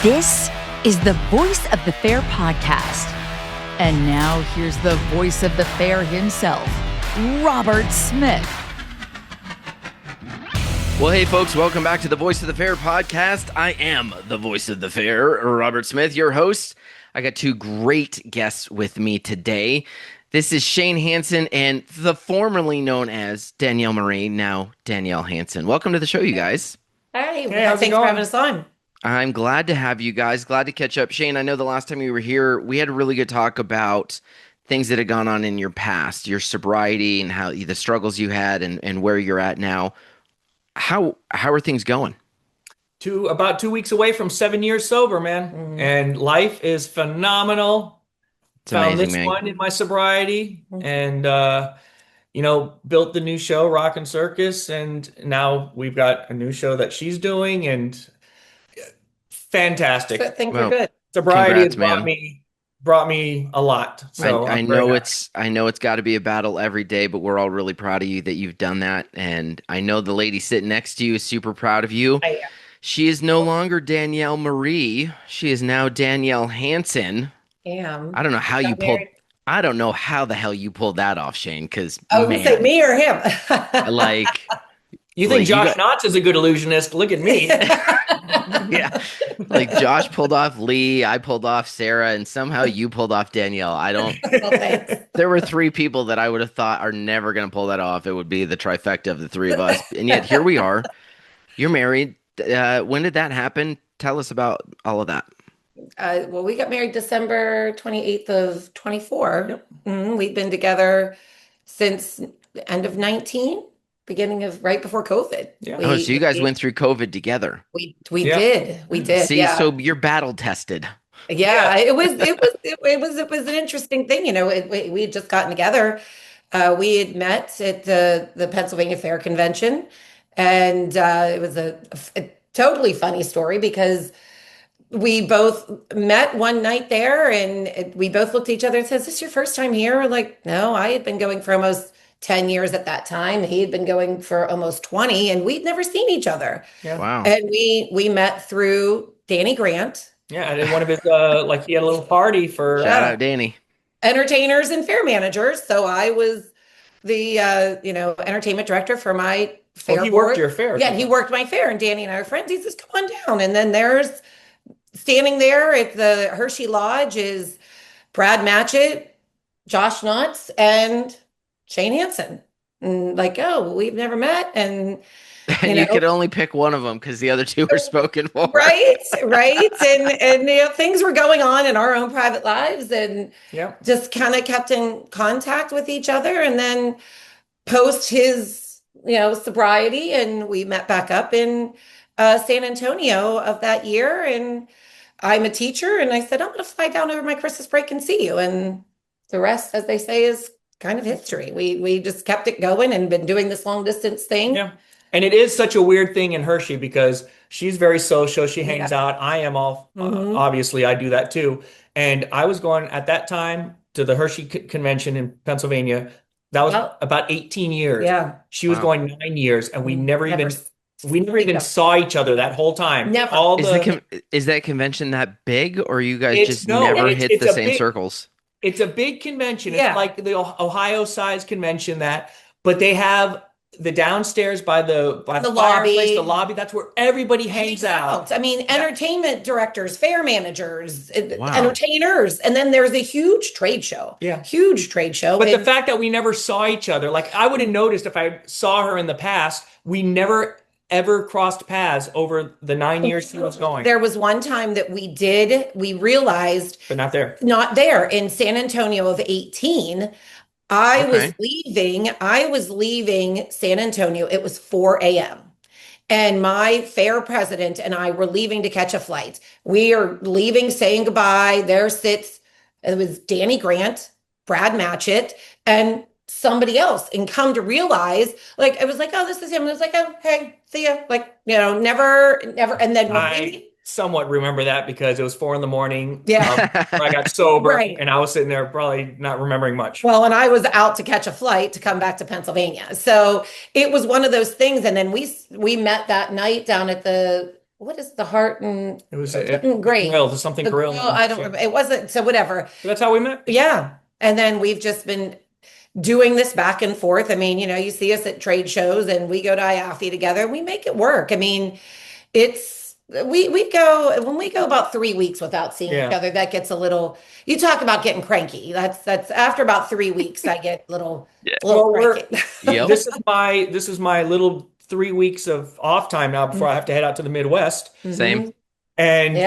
This is the Voice of the Fair podcast. And now here's the voice of the fair himself, Robert Smith. Well, hey, folks, welcome back to the Voice of the Fair podcast. I am the voice of the fair, Robert Smith, your host. I got two great guests with me today. This is Shane Hansen and the formerly known as Danielle Marie, now Danielle Hansen. Welcome to the show, you guys. Hey, how's thanks it going? for having us on. I'm glad to have you guys. Glad to catch up. Shane, I know the last time you were here, we had a really good talk about things that had gone on in your past, your sobriety and how the struggles you had and where you're at now. How are things going? About 2 weeks away from 7 years sober, man. And life is phenomenal. It's amazing, Found this man. one in my sobriety and, built the new show, Rock and Circus. And now we've got a new show that she's doing and fantastic. I think Well, we're good. Sobriety congrats, has brought me a lot. So I I'm very know happy. I know it's got to be a battle every day, but we're all really proud of you that you've done that. And I know the lady sitting next to you is super proud of you. I am. She is no longer Danielle Marie. She is now Danielle Hansen. I don't know how you Got pulled. married. I don't know how the hell you pulled that off, Shane. Because I was going to say me or him. like, You Well, think you Josh got- Knotts is a good illusionist? Look at me. yeah, like Josh pulled off Lee, I pulled off Sarah, and somehow you pulled off Danielle. I don't. Well, thanks. There were three people that I would have thought are never going to pull that off. It would be the trifecta of the three of us. And yet here we are. You're married. When did that happen? Tell us about all of that. Well, we got married December 28th of 24. We've been together since the end of 19, beginning of right before COVID. Yeah. Oh, so you guys went through COVID together. We Yeah. did. We did. See, yeah. so you're battle tested. Yeah, it was an interesting thing. We had just gotten together. We had met at the Pennsylvania Fair Convention, and it was a totally funny story because we both met one night there, and we both looked at each other and said, "Is this your first time here?" We're like, "No, I had been going for almost 10 years at that time. He had been going for almost 20, and we'd never seen each other." Yeah. Wow. And we met through Danny Grant. Yeah. And in one of his, he had a little party for. Shout out, Danny. Entertainers and fair managers. So I was the entertainment director for my fair. He worked board. your fair. Yeah, he worked my fair, and Danny and I are friends. He says, "Come on down." And then there's standing there at the Hershey Lodge is Brad Matchett, Josh Knotts, and Shane Hansen. And like, oh, we've never met. And And you could only pick one of them because the other two are spoken for. right. And things were going on in our own private lives, and Yeah. just kind of kept in contact with each other. And then post his sobriety, and we met back up in San Antonio of that year. And I'm a teacher, and I said, "I'm going to fly down over my Christmas break and see you." And the rest, as they say, is kind of history. We just kept it going and been doing this long distance thing. Yeah. And it is such a weird thing in Hershey because she's very social. She hangs out. I am all, obviously, I do that too. And I was going at that time to the Hershey convention in Pennsylvania. That was about 18 years. Yeah. She was Wow. going 9 years, and we never even Never. saw each other that whole time. Never. All Is that convention that big, or you guys It's- just no, never it's- hit it's the a same big- circles? It's a big convention. Yeah. It's like the Ohio size convention but they have the downstairs by the The fireplace, lobby. the lobby. That's where everybody hangs out. I mean, entertainment directors, fair managers, Wow. entertainers, and then there's a huge trade show. Yeah. Huge trade show. But the And fact that we never saw each other, like I would have noticed if I saw her in the past, we never ever crossed paths over the 9 years she was going, there was one time that we realized but not there. not there in San Antonio of 18. I was leaving San Antonio. It was 4 a.m. And my fair president and I were leaving to catch a flight. We are leaving, saying goodbye. There sits, it was Danny Grant, Brad Matchett, and somebody else. And come to realize, like, I was like, "Oh, this is him." And I was like, "Oh, hey, see ya." Like, never. And then I somewhat remember that because it was 4 a.m. Yeah. When I got sober, Right. and I was sitting there probably not remembering much. Well, and I was out to catch a flight to come back to Pennsylvania. So it was one of those things. And then we met that night down at the what is the heart and It was something great. grilled, something The grill, grilled. I don't remember. It wasn't, so whatever. That's how we met. Yeah. And then we've just been doing this back and forth. I mean, you see us at trade shows and we go to IAFE together. We make it work. I mean, it's we go when we go about 3 weeks without seeing each other, that gets a little, you talk about getting cranky. That's after about 3 weeks, I get a little cranky. Yep. This is my little 3 weeks of off time now before I have to head out to the Midwest. Same. And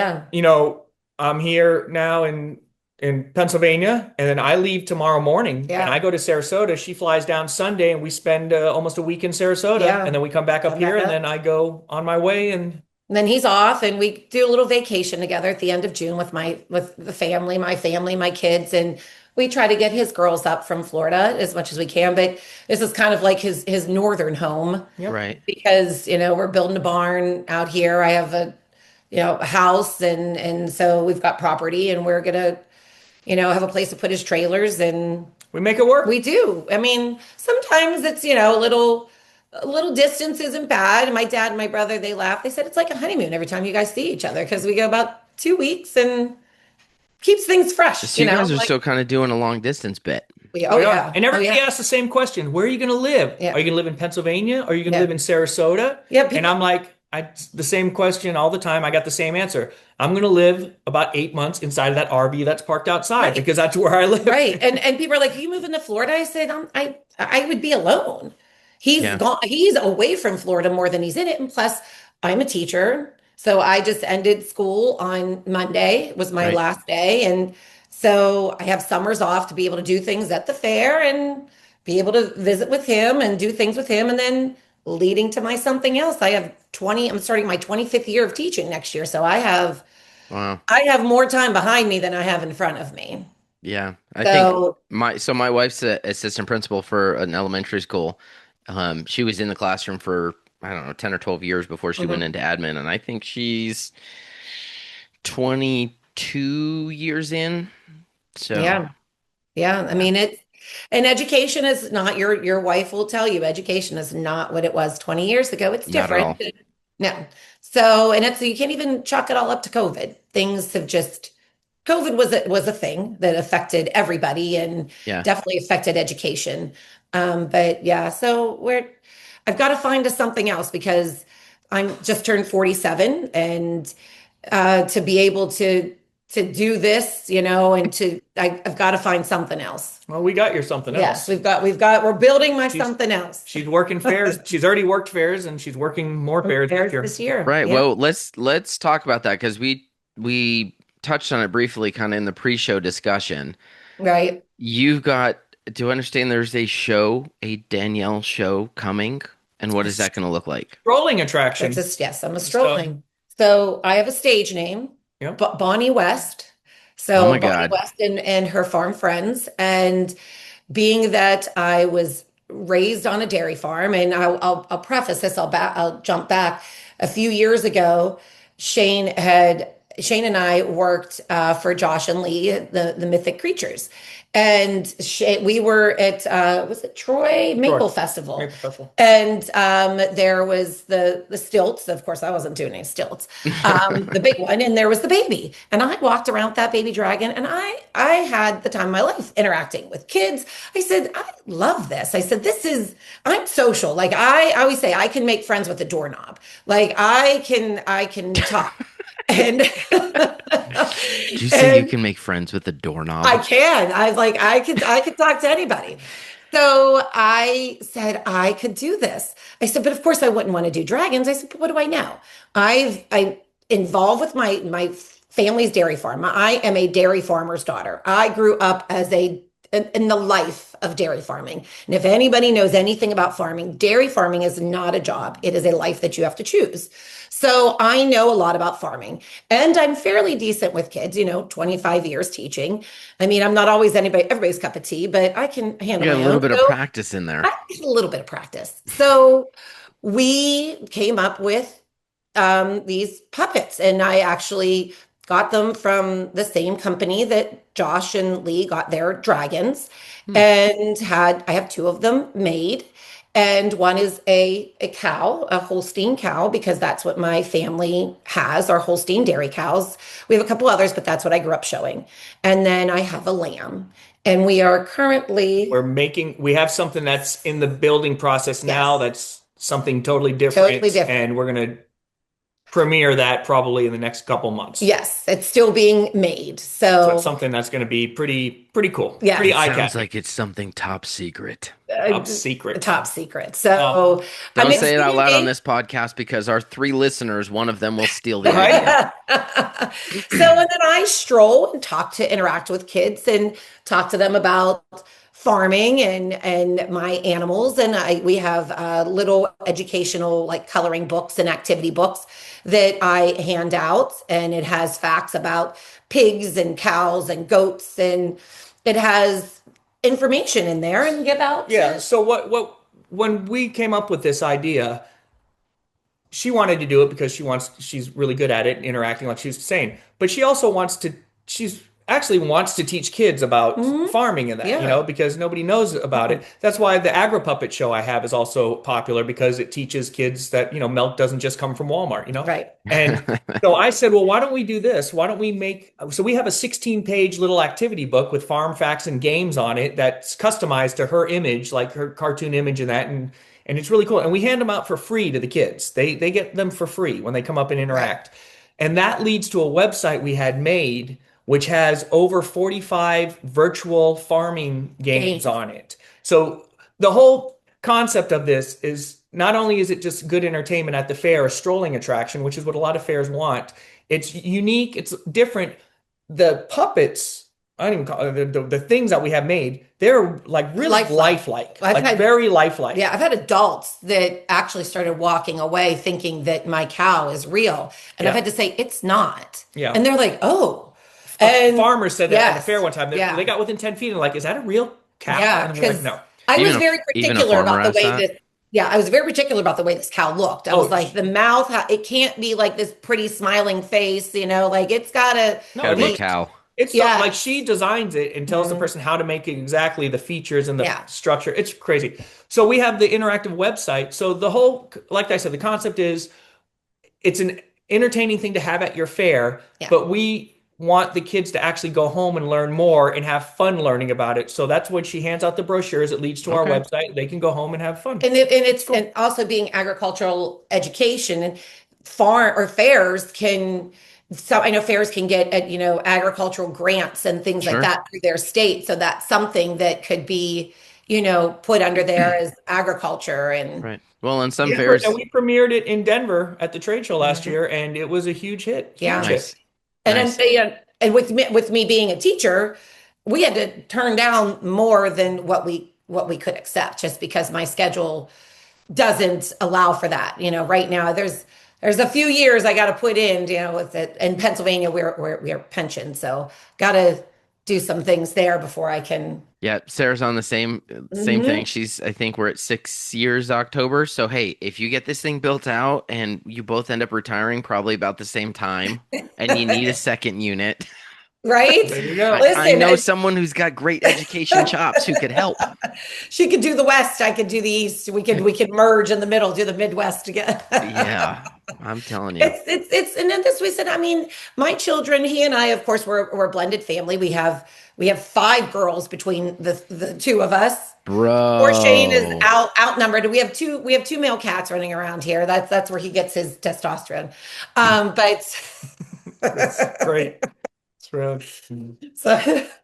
I'm here now in Pennsylvania, and then I leave tomorrow morning and I go to Sarasota. She flies down Sunday and we spend almost a week in Sarasota, and then we come back up here and then I go on my way, and then he's off and we do a little vacation together at the end of June with the family, my kids, and we try to get his girls up from Florida as much as we can, but this is kind of like his northern home. Right. Because, we're building a barn out here. I have a house and so we've got property and we're gonna, have a place to put his trailers, and we make it work. We do. I mean, sometimes it's, a little distance isn't bad. My dad and my brother, they laugh. They said it's like a honeymoon every time you guys see each other, because we go about 2 weeks and keeps things fresh. So you guys are still kind of doing a long distance bit. Yeah. And everybody asks the same question: where are you going to live? Yeah. Are you going to live in Pennsylvania? Are you going to live in Sarasota? Yeah. And I'm like, the same question all the time. I got the same answer. I'm going to live about 8 months inside of that RV that's parked outside, because that's where I live. Right. And people are like, you moving to Florida? I said, I would be alone. He's gone. He's away from Florida more than he's in it. And plus, I'm a teacher. So I just ended school on Monday. It was my last day. And so I have summers off to be able to do things at the fair and be able to visit with him and do things with him. And then leading to my something else. I'm starting my 25th year of teaching next year. So I have more time behind me than I have in front of me. Yeah. I think my wife's an assistant principal for an elementary school. She was in the classroom for, I don't know, 10 or 12 years before she went into admin. And I think she's 22 years in. So yeah. I mean, and education is not, your wife will tell you, education is not what it was 20 years ago. It's different. No. So, and you can't even chalk it all up to COVID. Things have just, COVID was a thing that affected everybody and definitely affected education. But yeah, so I've got to find something else, because I'm just turned 47, and to be able to do this, and I've got to find something else. Well, we got your something else. Yes, we're building something else. She's working fairs. She's already worked fairs, and she's working more fairs this year. Right. Yeah. Well, let's talk about that, because we touched on it briefly kind of in the pre-show discussion. Right. You've got, do I understand there's a Danielle show coming? And what is that going to look like? Strolling attraction. Yes, I'm a strolling. So I have a stage name, Bonnie West. So oh my Bonnie God. West and her farm friends. And being that I was raised on a dairy farm, and I'll preface this, I'll jump back. A few years ago, Shane and I worked for Josh and Lee, the Mythic Creatures. And we were at, was it Troy Maple Festival? Maple Festival. And there was the stilts. Of course, I wasn't doing any stilts. The big one. And there was the baby. And I walked around with that baby dragon. And I had the time of my life interacting with kids. I said, I love this. I said, I'm social. Like I always say, I can make friends with a doorknob. Like I can talk. And did you say you can make friends with the doorknob? I can. I could talk to anybody. So I said I could do this. I said, but of course I wouldn't want to do dragons. I said, but what do I know? I'm involved with my family's dairy farm. I am a dairy farmer's daughter. I grew up in the life of dairy farming. And if anybody knows anything about farming, dairy farming is not a job. It is a life that you have to choose. So I know a lot about farming, and I'm fairly decent with kids, 25 years teaching. I mean, I'm not always everybody's cup of tea, but I can handle my own. A little bit of practice in there. I get a little bit of practice. So we came up with these puppets, and I actually got them from the same company that Josh and Lee got their dragons, and I have two of them made. And one is a cow, a Holstein cow, because that's what my family has, our Holstein dairy cows. We have a couple others, but that's what I grew up showing. And then I have a lamb. And we are currently we have something that's in the building process now. Yes. That's something totally different. Totally different. And we're going to premiere that probably in the next couple months. Yes, it's still being made. So it's something that's going to be pretty cool. Yeah. Pretty Sounds eye-catching. like it's something top secret. Top secret. Top secret. So don't say it out loud on this podcast because our 3 listeners, one of them will steal the Right? idea. So, and then I stroll and interact with kids and talk to them about farming and my animals. And we have little educational, like coloring books and activity books that I hand out. And it has facts about pigs and cows and goats, and it has information in there and give out. Yeah. So when we came up with this idea, she wanted to do it because she's really good at it, interacting like she was saying, but she also she's actually wants to teach kids about farming and that, Yeah. because nobody knows about it. That's why the Agri Puppet show I have is also popular, because it teaches kids that, milk doesn't just come from Walmart, Right. And so I said, well, why don't we do this? Why don't we so we have a 16-page little activity book with farm facts and games on it that's customized to her image, like her cartoon image and that. And it's really cool. And we hand them out for free to the kids. They get them for free when they come up and interact. Right. And that leads to a website we had made, which has over 45 virtual farming games on it. So the whole concept of this is not only is it just good entertainment at the fair, a strolling attraction, which is what a lot of fairs want. It's unique. It's different. The puppets, I don't even call it, the things that we have made, they're like really lifelike, very lifelike. Yeah, I've had adults that actually started walking away thinking that my cow is real. And I've had to say, it's not. Yeah. And they're like, oh. And farmer said that at the fair one time. They got within 10 feet and like, is that a real cow? Yeah, because no. I was very particular about the way this. Yeah, I was very particular about the way this cow looked. I was like, the mouth, it can't be like this pretty smiling face, like it's gotta be a cow. It's like she designs it and tells the person how to make it exactly, the features and the structure. It's crazy. So we have the interactive website. So the whole, like I said, the concept is it's an entertaining thing to have at your fair, but we want the kids to actually go home and learn more and have fun learning about it. So that's when she hands out the brochures. It leads to our website. They can go home and have fun. It's cool. And also being agricultural education and fairs can. So I know fairs can get agricultural grants and things like that through their state. So that's something that could be put under there as agriculture and right. Well, in some fairs, and we premiered it in Denver at the trade show last year, and it was a huge hit. Yeah. Hit. And with me being a teacher, we had to turn down more than what we could accept, just because my schedule doesn't allow for that. Right now there's a few years I got to put in, with it in Pennsylvania, we're pensioned, so got to do some things there before I can. Yeah, Sarah's on the same thing. I think we're at 6 years October. So hey, if you get this thing built out and you both end up retiring probably about the same time, and you need a second unit, right? There you go. Listen, I know someone who's got great education chops who could help. She could do the West, I could do the East. We could merge in the middle, do the Midwest together. Yeah, I'm telling you. It's and then this we said, my children, he and I, of course, we're a blended family. We have 5 girls between the two of us. Bro. Poor Shane is outnumbered. We have two male cats running around here. That's where he gets his testosterone. But that's great. So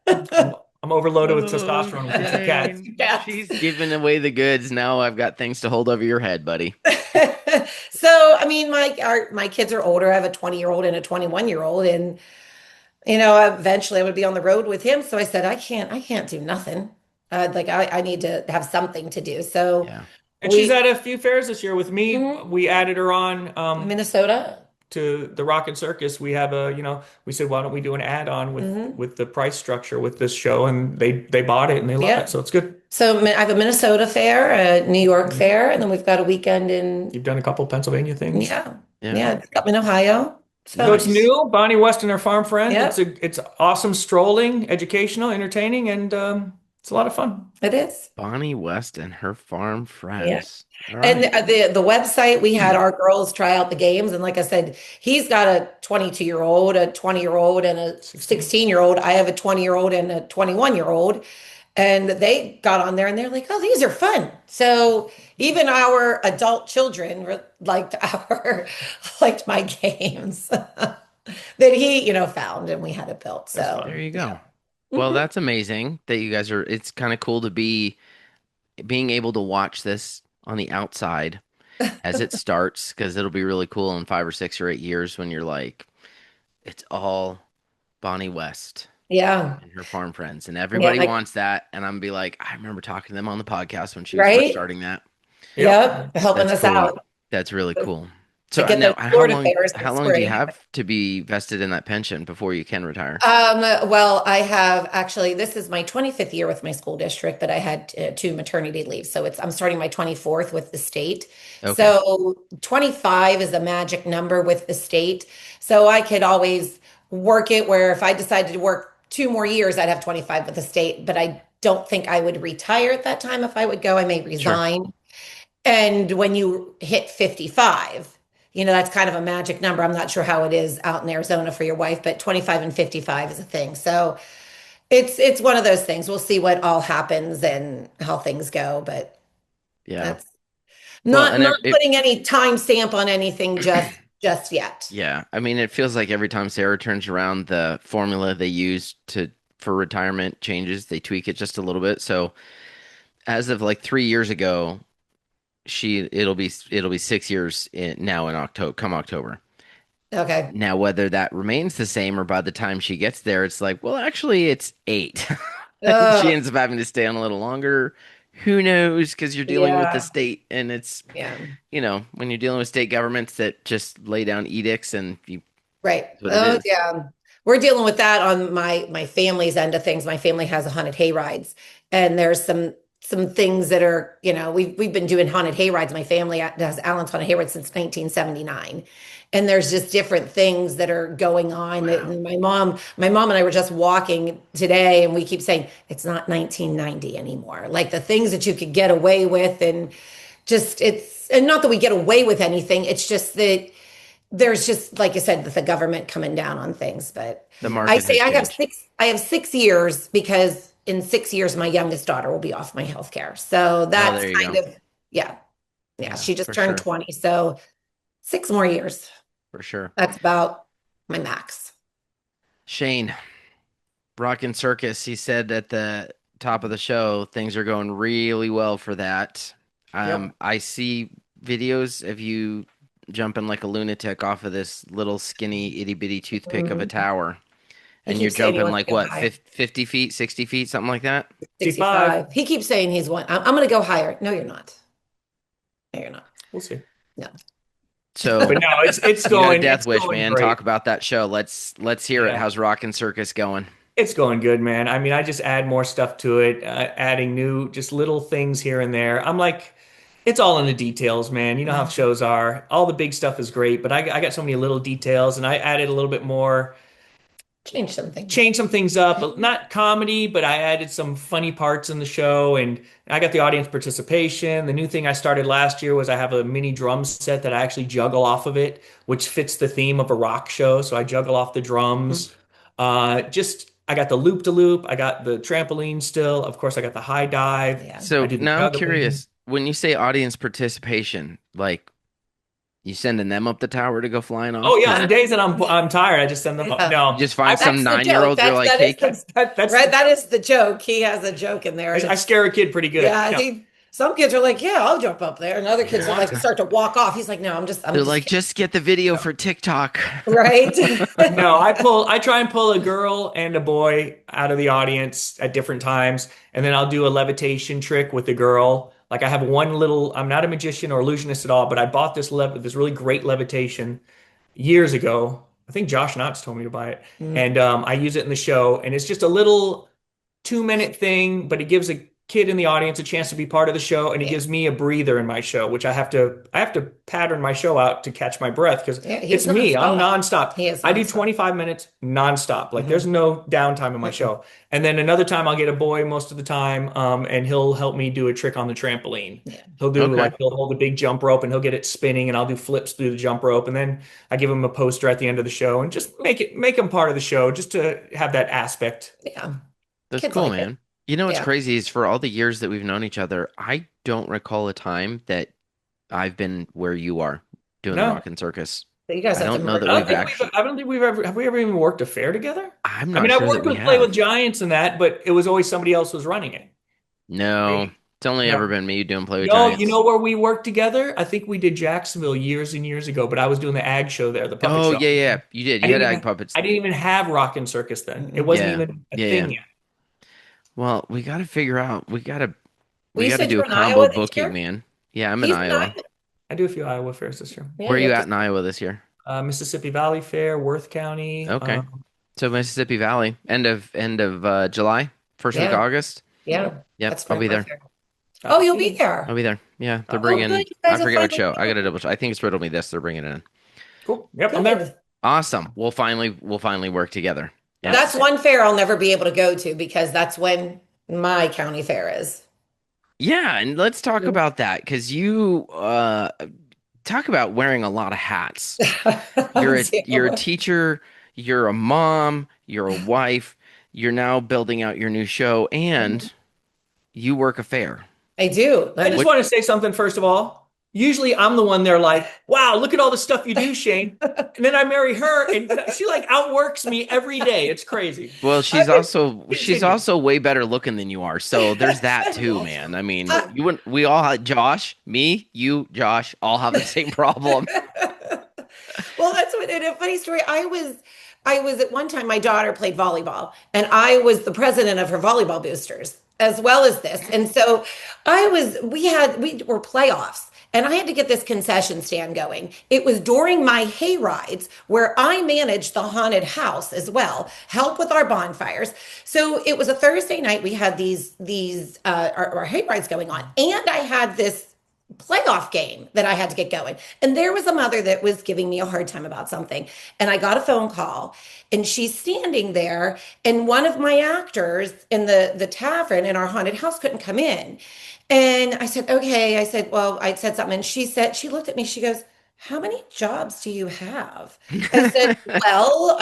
I'm overloaded with testosterone with the cats. Yeah. She's giving away the goods. Now I've got things to hold over your head, buddy. So, my kids are older. I have a 20-year-old and a 21-year-old, and eventually I would be on the road with him. So I said, I can't do nothing. I need to have something to do. So, and she's at a few fairs this year with me. We added her on Minnesota to the Rocket Circus. We have we said, why don't we do an add-on with the price structure with this show, and they bought it and they love it. So it's good. So I have a Minnesota fair, a New York fair, and then we've got a weekend in. You've done a couple Pennsylvania things. Yeah. Got me in Ohio. So it's new. Bonnie West and her farm friend. Yeah. It's awesome strolling, educational, entertaining, and It's a lot of fun. It is. Bonnie West and her farm Yeah. friends. All And right. the website, we had our girls try out the games. And like I said, he's got a 22-year-old, a 20-year-old, and a 16. 16-year-old. I have a 20-year-old and a 21-year-old. And they got on there and they're like, oh, these are fun. So even our adult children liked liked my games that he, found and we had it built. That's So There fun. you yeah. go. Well, Mhm. that's amazing that you guys are, it's kind of cool to be being able to watch this on the outside as it starts because it'll be really cool in 5 or 6 or 8 years when you're like, it's all Bonnie West Yeah. and her farm friends, and Yeah. everybody Like, wants that. And I'm gonna be like, I remember talking to them on the podcast when she was first right? starting that. Yep. Yep. Helping That's us cool. out That's really cool. to So get those now, how Florida long? fairs in the How long do you spring. have to be vested in that pension before you can retire? Well, I have actually, this is my 25th year with my school district, but I had two maternity leaves. So I'm starting my 24th with the state. Okay, So 25 is a magic number with the state. So I could always work it where if I decided to work 2 more years, I'd have 25 with the state, but I don't think I would retire at that time. If I would go, I may sure. resign. And when you hit 55, that's kind of a magic number. I'm not sure how it is out in Arizona for your wife, but 25 and 55 is a thing. So it's one of those things. We'll see what all happens and how things go, but Yeah. that's Well, not and not putting any time stamp on anything just yet. yeah. I mean, it feels like every time Sarah turns around, the formula they use to for retirement changes. They tweak it just a little bit. So as of like 3 years ago, it'll be 6 years now in October, come October. Okay. Now, whether that remains the same or by the time she gets there, it's like, well, actually, it's 8. And she Oh, ends up having to stay on a little longer. Who knows? Because you're dealing with the yeah. state, and it's, Yeah. when you're dealing with state governments that just lay down edicts and Right. it's what it Oh, is. yeah. We're dealing with that on my family's end of things. My family has a haunted hay rides, and there's some things that are, we've been doing haunted hay rides. My family has Allen's haunted hay rides since 1979. And there's just different things that are going on. Wow. And my mom and I were just walking today, and we keep saying it's not 1990 anymore. Like the things that you could get away with, and just and not that we get away with anything. It's just that there's just like I said, the government coming down on things. But The I market say has changed. I have 6 years because in 6 years my youngest daughter will be off my health care. So Oh, that's there you kind go. of yeah. Yeah. Yeah, She just for turned sure. 20. So 6 more years. For sure. That's about my max. Shane, Rockin' Circus, he said at the top of the show, things are going really well for that. Yep. I see videos of you jumping like a lunatic off of this little skinny itty bitty toothpick of a Mhm. tower. He And you're keeps saying he jumping wants like to go what, higher. 50 feet, 60 feet, something like that? 65. 65. He keeps saying he's one. I'm going to go higher. No, you're not. No, you're not. We'll see. No. So But no, it's you got a going death it's wish, going man. great. Talk about that show. Let's hear it. Yeah. How's Rockin' Circus going? It's going good, man. I mean, I just add more stuff to it, adding new, just little things here and there. I'm like, it's all in the details, man. You know how shows are. All the big stuff is great, but I got so many little details, and I added a little bit more, Change some things. changed some things up. Not comedy, but I added some funny parts in the show, and I got the audience participation. The new thing I started last year was I have a mini drum set that I actually juggle off of it, which fits the theme of a rock show. So I juggle off the Mhm. drums. Just I got the loop to loop. I got the trampoline still. Of course, I got the high dive. Yeah. I So do the now I'm juggling. curious, when you say audience participation, like you sending them up the tower to go flying Oh off? yeah, Because on days that I'm tired, I just send them. Yeah. you No, just find some That's the 9 year joke. old, you're like, That hey, is the that's right. That is the joke. He has a joke in there, and I it's scare a kid pretty good. yeah. No, Some kids are like, yeah, I'll jump up there, and other if you kids are want like to. start to walk off. He's like, no, I'm they're just like, kidding. just get the video for TikTok. Right. No, I try and pull a girl and a boy out of the audience at different times, and then I'll do a levitation trick with the girl. Like I have one little, I'm not a magician or illusionist at all, but I bought this really great levitation years ago. I think Josh Knotts told me to buy it, Mm. and I use it in the show, and it's just a little 2 minute thing, but it gives kid in the audience a chance to be part of the show, and he gives me a breather in my show, which I have to pattern my show out to catch my breath because it's me. I'm nonstop. I do 25 minutes nonstop. Like there's no downtime in my show. And then another time I'll get a boy most of the time, and he'll help me do a trick on the trampoline. He'll do he'll hold a big jump rope and he'll get it spinning, and I'll do flips through the jump rope, and then I give him a poster at the end of the show and just make him part of the show just to have that aspect. Yeah. That's Kids cool, like man. it. You know what's crazy is for all the years that we've known each other, I don't recall a time that I've been where you are doing the Rockin' Circus. So you guys I have don't to know that merge. we've actually. I don't think we've ever have we ever even worked a fair together? I'm I not mean, I've sure that worked we with Play with have. Giants and that, but it was always somebody else was running it. No, it's only No. ever been me doing Play with No, Giants. you know where we worked together? I think we did Jacksonville years and years ago, but I was doing the ag show there, the puppet Oh, show. yeah. You did. I You had didn't ag even, puppets. I didn't even have Rockin' Circus then. It wasn't Yeah. even a Yeah, thing yeah. yet. Well, we got to figure out. We got Well, you to said do you're a in combo Iowa this booking, year? man. Yeah, I'm in He's in Iowa. I do a few Iowa fairs this year. Yeah, Where are you have at in Iowa this year? Mississippi Valley Fair, Worth County. Okay. So Mississippi Valley, end of July, first week of August. Yeah. Yep, That's I'll be there. fair. Oh, you'll be there. I'll be there. Yeah, they're Oh, bringing. good. You I guys will forget what finally show. be I got to there. double check. I think it's Riddle Me This. They're bringing it in. Cool. Yep, I'm there. Good. Awesome. We'll finally work together. Yes. That's one fair I'll never be able to go to because that's when my county fair is. Yeah, and let's talk about that because you talk about wearing a lot of hats. You're a teacher, you're a mom, you're a wife, you're now building out your new show, and you work a fair. I do. I just want to say something first of all. Usually I'm the one they're like, wow, look at all the stuff you do, Shane. And then I marry her and she like outworks me every day. It's crazy. Well, she's also way better looking than you are. So there's that too, man. I mean, we all had Josh, me, you, Josh, all have the same problem. Well, that's what, and a funny story. I was at one time, my daughter played volleyball and I was the president of her volleyball boosters as well as this. And so we were playoffs. And I had to get this concession stand going. It was during my hay rides where I managed the haunted house as well, help with our bonfires. So it was a Thursday night. We had our hay rides going on, and I had this playoff game that I had to get going. And there was a mother that was giving me a hard time about something. And I got a phone call and she's standing there, and one of my actors in the tavern in our haunted house couldn't come in. And I said, okay. I said, well, I said something. And she looked at me, she goes, how many jobs do you have? I said, well,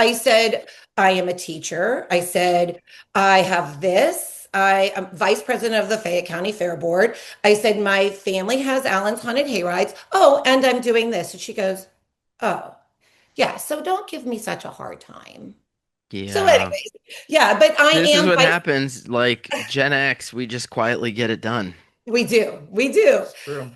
I am a teacher. I said, I have this. I am vice president of the Fayette County Fair Board. I said, my family has Allen's Haunted Hayrides. Oh, and I'm doing this. And she goes, oh, yeah. So don't give me such a hard time. Yeah. So anyways, yeah, but this is what happens. Like Gen X, we just quietly get it done. We do.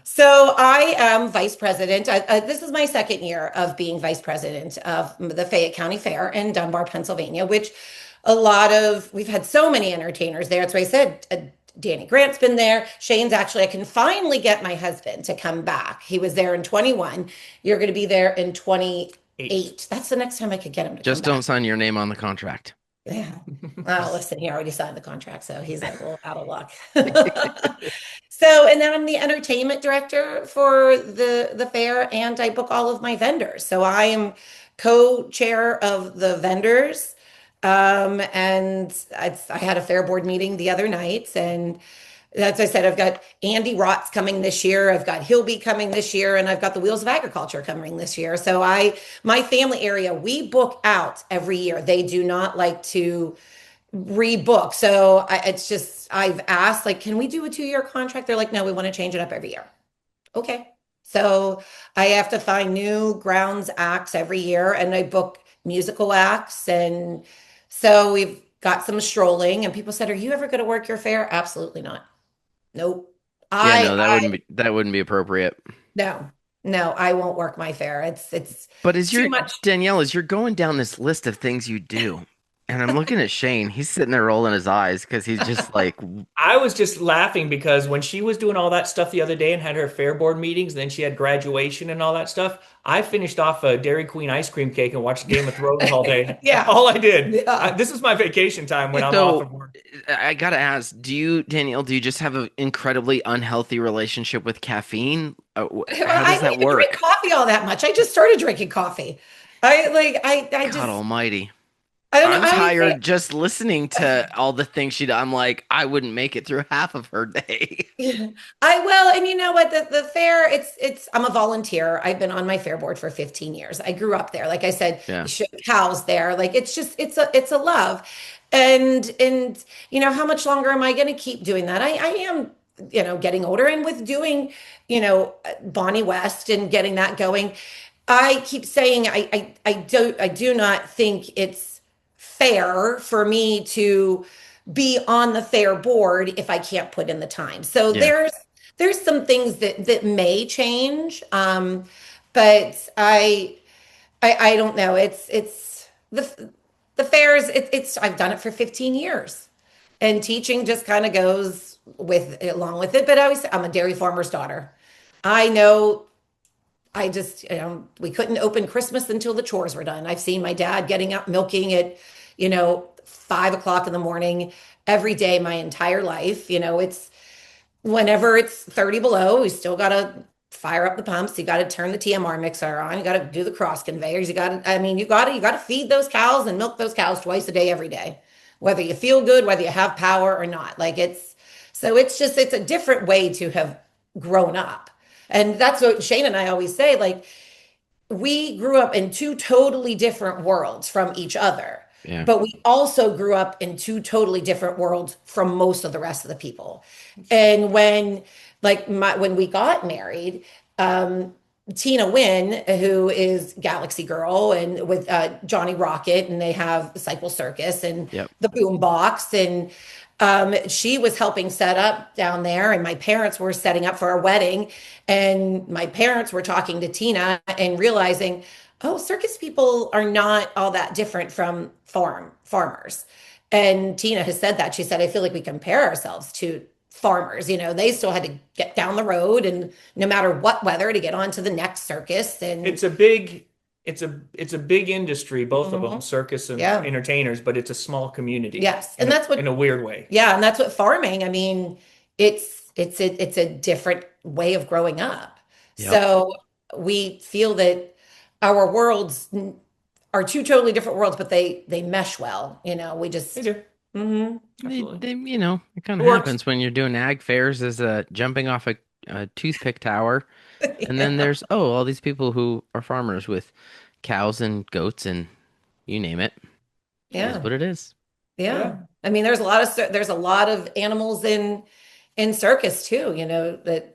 So I am vice president. This is my second year of being vice president of the Fayette County Fair in Dunbar, Pennsylvania, which we've had so many entertainers there. That's why I said Danny Grant's been there. Shane's I can finally get my husband to come back. He was there in 21. You're going to be there in 28. That's the next time I could get him to just don't sign your name on the contract. Yeah. Well, listen, he already signed the contract, so he's a little out of luck. So, and then I'm the entertainment director for the fair, and I book all of my vendors. So I am co-chair of the vendors. And I had a fair board meeting the other night, and as I said, I've got Andy Rott's coming this year. I've got Hilby coming this year, and I've got the Wheels of Agriculture coming this year. So my family area, we book out every year. They do not like to rebook. So I've asked, like, can we do a 2-year contract? They're like, no, we want to change it up every year. Okay. So I have to find new grounds acts every year, and I book musical acts. And so we've got some strolling, and people said, are you ever going to work your fair? Absolutely not. Nope. That wouldn't be appropriate. No, I won't work my fair. It's But too much. Danielle, as you're going down this list of things you do, And I'm looking at Shane. He's sitting there rolling his eyes because he's just like, I was just laughing because when she was doing all that stuff the other day and had her fair board meetings, then she had graduation and all that stuff. I finished off a Dairy Queen ice cream cake and watched Game of Thrones all day. Yeah. All I did. Yeah. This is my vacation time when I'm off so of work. I gotta ask, Danielle, do you just have an incredibly unhealthy relationship with caffeine? Well, How I does don't that even drink work? coffee all that much. I just started drinking coffee. I God just, almighty. I don't know. I'm I always say, tired just listening to all the things she does. I'm like, I wouldn't make it through half of her day. yeah, I will. And you know what? The fair, I'm a volunteer. I've been on my fair board for 15 years. I grew up there. Like I said, Yeah. you show cows there. Like it's a love. And how much longer am I going to keep doing that? I am, getting older and with doing, Bonnie West and getting that going. I keep saying I do not think it's fair for me to be on the fair board if I can't put in the time. So Yeah. there's some things that may change. But I don't know. It's the fairs, it's I've done it for 15 years. And teaching just kind of goes with along with it. But I'm a dairy farmer's daughter. I know I just, we couldn't open Christmas until the chores were done. I've seen my dad getting up milking at, 5 o'clock in the morning every day my entire life. It's whenever it's 30 below, we still got to fire up the pumps. You got to turn the TMR mixer on. You got to do the cross conveyors. You got to feed those cows and milk those cows twice a day, every day, whether you feel good, whether you have power or not. It's a different way to have grown up. And that's what Shane and I always say, like, we grew up in two totally different worlds from each other, Yeah. but we also grew up in two totally different worlds from most of the rest of the people. And when we got married, Tina Wynn, who is Galaxy Girl, and with Johnny Rocket, and they have Cycle Circus and Yep. the Boom Box, and she was helping set up down there, and my parents were setting up for our wedding, and my parents were talking to Tina and realizing, oh, circus people are not all that different from farmers. And Tina has said that. She said, I feel like we compare ourselves to farmers. They still had to get down the road and no matter what weather to get on to the next circus. And It's a big industry, both of them, Mhm. circus and Yeah. entertainers, but it's a small community Yes. And that's what, in a weird way. yeah. And that's what farming, I mean, it's a different way of growing up. Yep. So we feel that our worlds are two totally different worlds, but they mesh well. We They just, do. Mhm. Absolutely. It kind It of works. happens when you're doing ag fairs as jumping off a toothpick tower. And then Yeah. there's, all these people who are farmers with cows and goats and you name it. It is Yeah. what it is. Yeah. Yeah. I mean, there's a lot of animals in circus too, that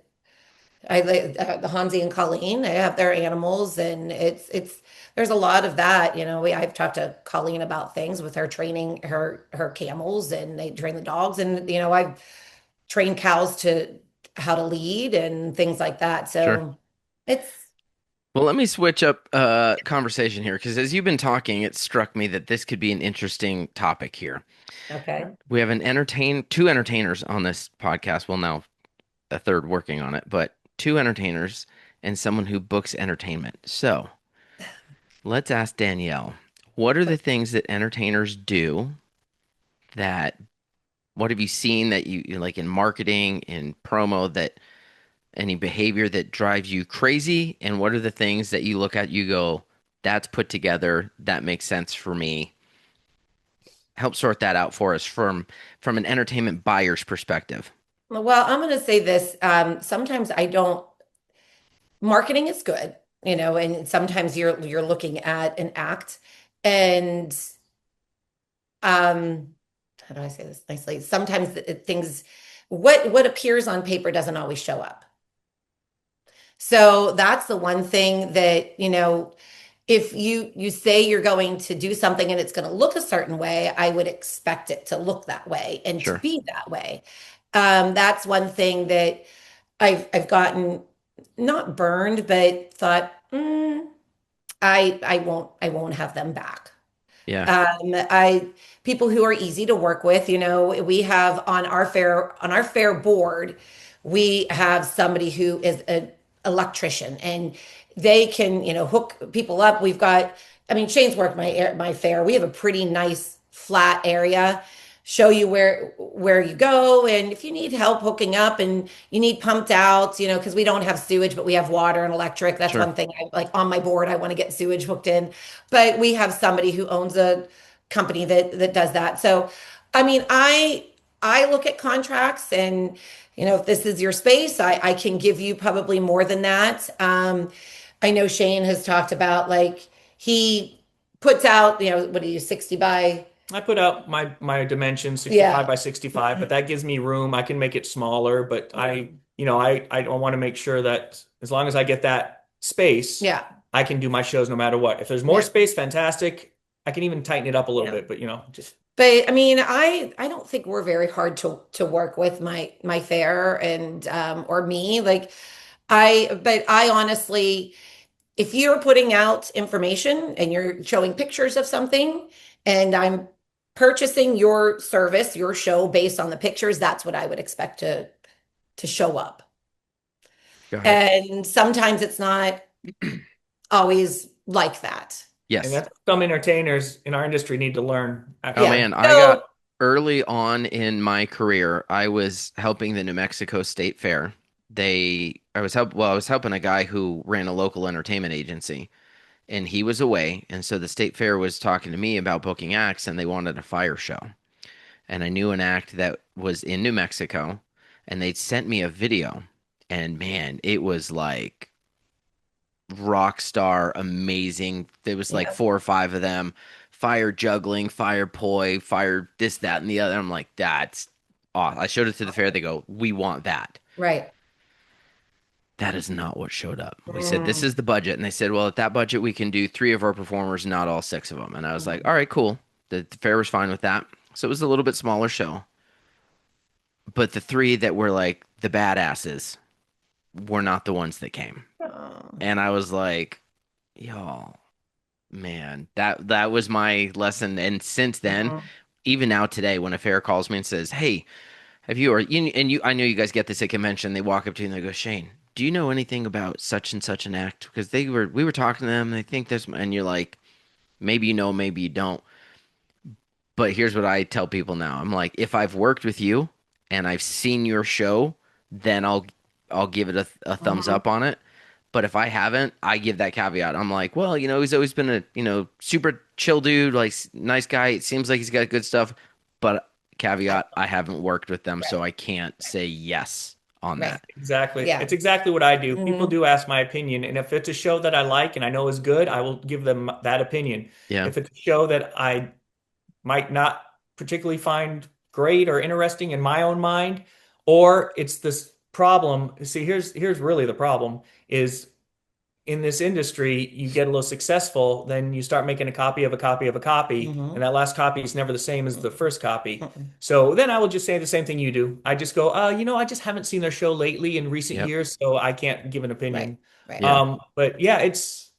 I like the Hansi and Colleen, they have their animals and there's a lot of that, I've talked to Colleen about things with her training her camels and they train the dogs and I've trained cows to how to lead and things like that. Sure. So it's Well, let me switch up conversation here because as you've been talking, it struck me that this could be an interesting topic here. okay. We have two entertainers on this podcast. Well, now a third working on it, but two entertainers and someone who books entertainment. So let's ask Danielle, what are the things that entertainers do that, what have you seen that you like in marketing, in promo, that any behavior that drives you crazy? And what are the things that you look at, you go, that's put together, that makes sense for me? Help sort that out for us from an entertainment buyer's perspective. Well, I'm going to say this. Sometimes I don't. Marketing is good, and sometimes you're looking at an act, and how do I say this nicely? Sometimes things, what appears on paper doesn't always show up. So that's the one thing that, if you say you're going to do something and it's going to look a certain way, I would expect it to look that way and to Sure. be that way. That's one thing that I've gotten not burned, but thought, I won't have them back. Yeah. People who are easy to work with. We have on our fair board, we have somebody who is an electrician, and they can, hook people up. Shane's worked my fair. We have a pretty nice flat area. Show you where you go, and if you need help hooking up and you need pumped out, because we don't have sewage, but we have water and electric. That's Sure. one thing I like on my board. I want to get sewage hooked in, but we have somebody who owns a company that does that. So, I look at contracts, and if this is your space, I can give you probably more than that. I know Shane has talked about, like, he puts out, what do you 60 by. I put out my dimensions 65 Yeah. by 65, but that gives me room. I can make it smaller, but I want to make sure that as long as I get that space, Yeah. I can do my shows no matter what. If there's more Yeah. space, fantastic. I can even tighten it up a little bit, but just. But I don't think we're very hard to work with, my fair, and or me. Like, but I honestly, if you're putting out information and you're showing pictures of something, and I'm purchasing your service, your show based on the pictures, that's what I would expect to show up. Got it. And sometimes it's not always like that. Yes. And that's some entertainers in our industry need to learn. Oh man, I got early on in my career, I was helping the New Mexico State Fair. I was helping a guy who ran a local entertainment agency, and he was away, and so the State Fair was talking to me about booking acts, and they wanted a fire show. And I knew an act that was in New Mexico, and they'd sent me a video, and man, it was like rock star amazing. There was like 4 or 5 of them, fire juggling, fire poi, fire this, that, and the other. I'm like, that's awesome. I showed it to the fair. They go, we want that. Right. That is not what showed up. We said, this is the budget. And they said, well, at that budget, we can do 3 of our performers, not all 6 of them. And I was like, all right, cool. The fair was fine with that. So it was a little bit smaller show. But the 3 that were like the badasses were not the ones that came. And I was like, y'all, man, that was my lesson. And since then, even now today, when a fair calls me and says, hey, have you, I know you guys get this at convention, they walk up to you and they go, Shane, do you know anything about such and such an act? Because we were talking to them, and they think this, and you're like, maybe you know, maybe you don't. But here's what I tell people now. I'm like, if I've worked with you and I've seen your show, then I'll give it a thumbs up on it. But if I haven't, I give that caveat. I'm like, well, he's always been a, super chill dude, like nice guy. It seems like he's got good stuff, but caveat, I haven't worked with them, so I can't say yes on that. Exactly. Yeah. It's exactly what I do. People do ask my opinion, and if it's a show that I like and I know is good, I will give them that opinion. Yeah. If it's a show that I might not particularly find great or interesting in my own mind, or it's this problem. See, here's really the problem is in this industry, you get a little successful, then you start making a copy of a copy of a copy, and that last copy is never the same as the first copy. So then I will just say the same thing you do. I just go, I just haven't seen their show lately in recent years, so I can't give an opinion. Right. But yeah, it's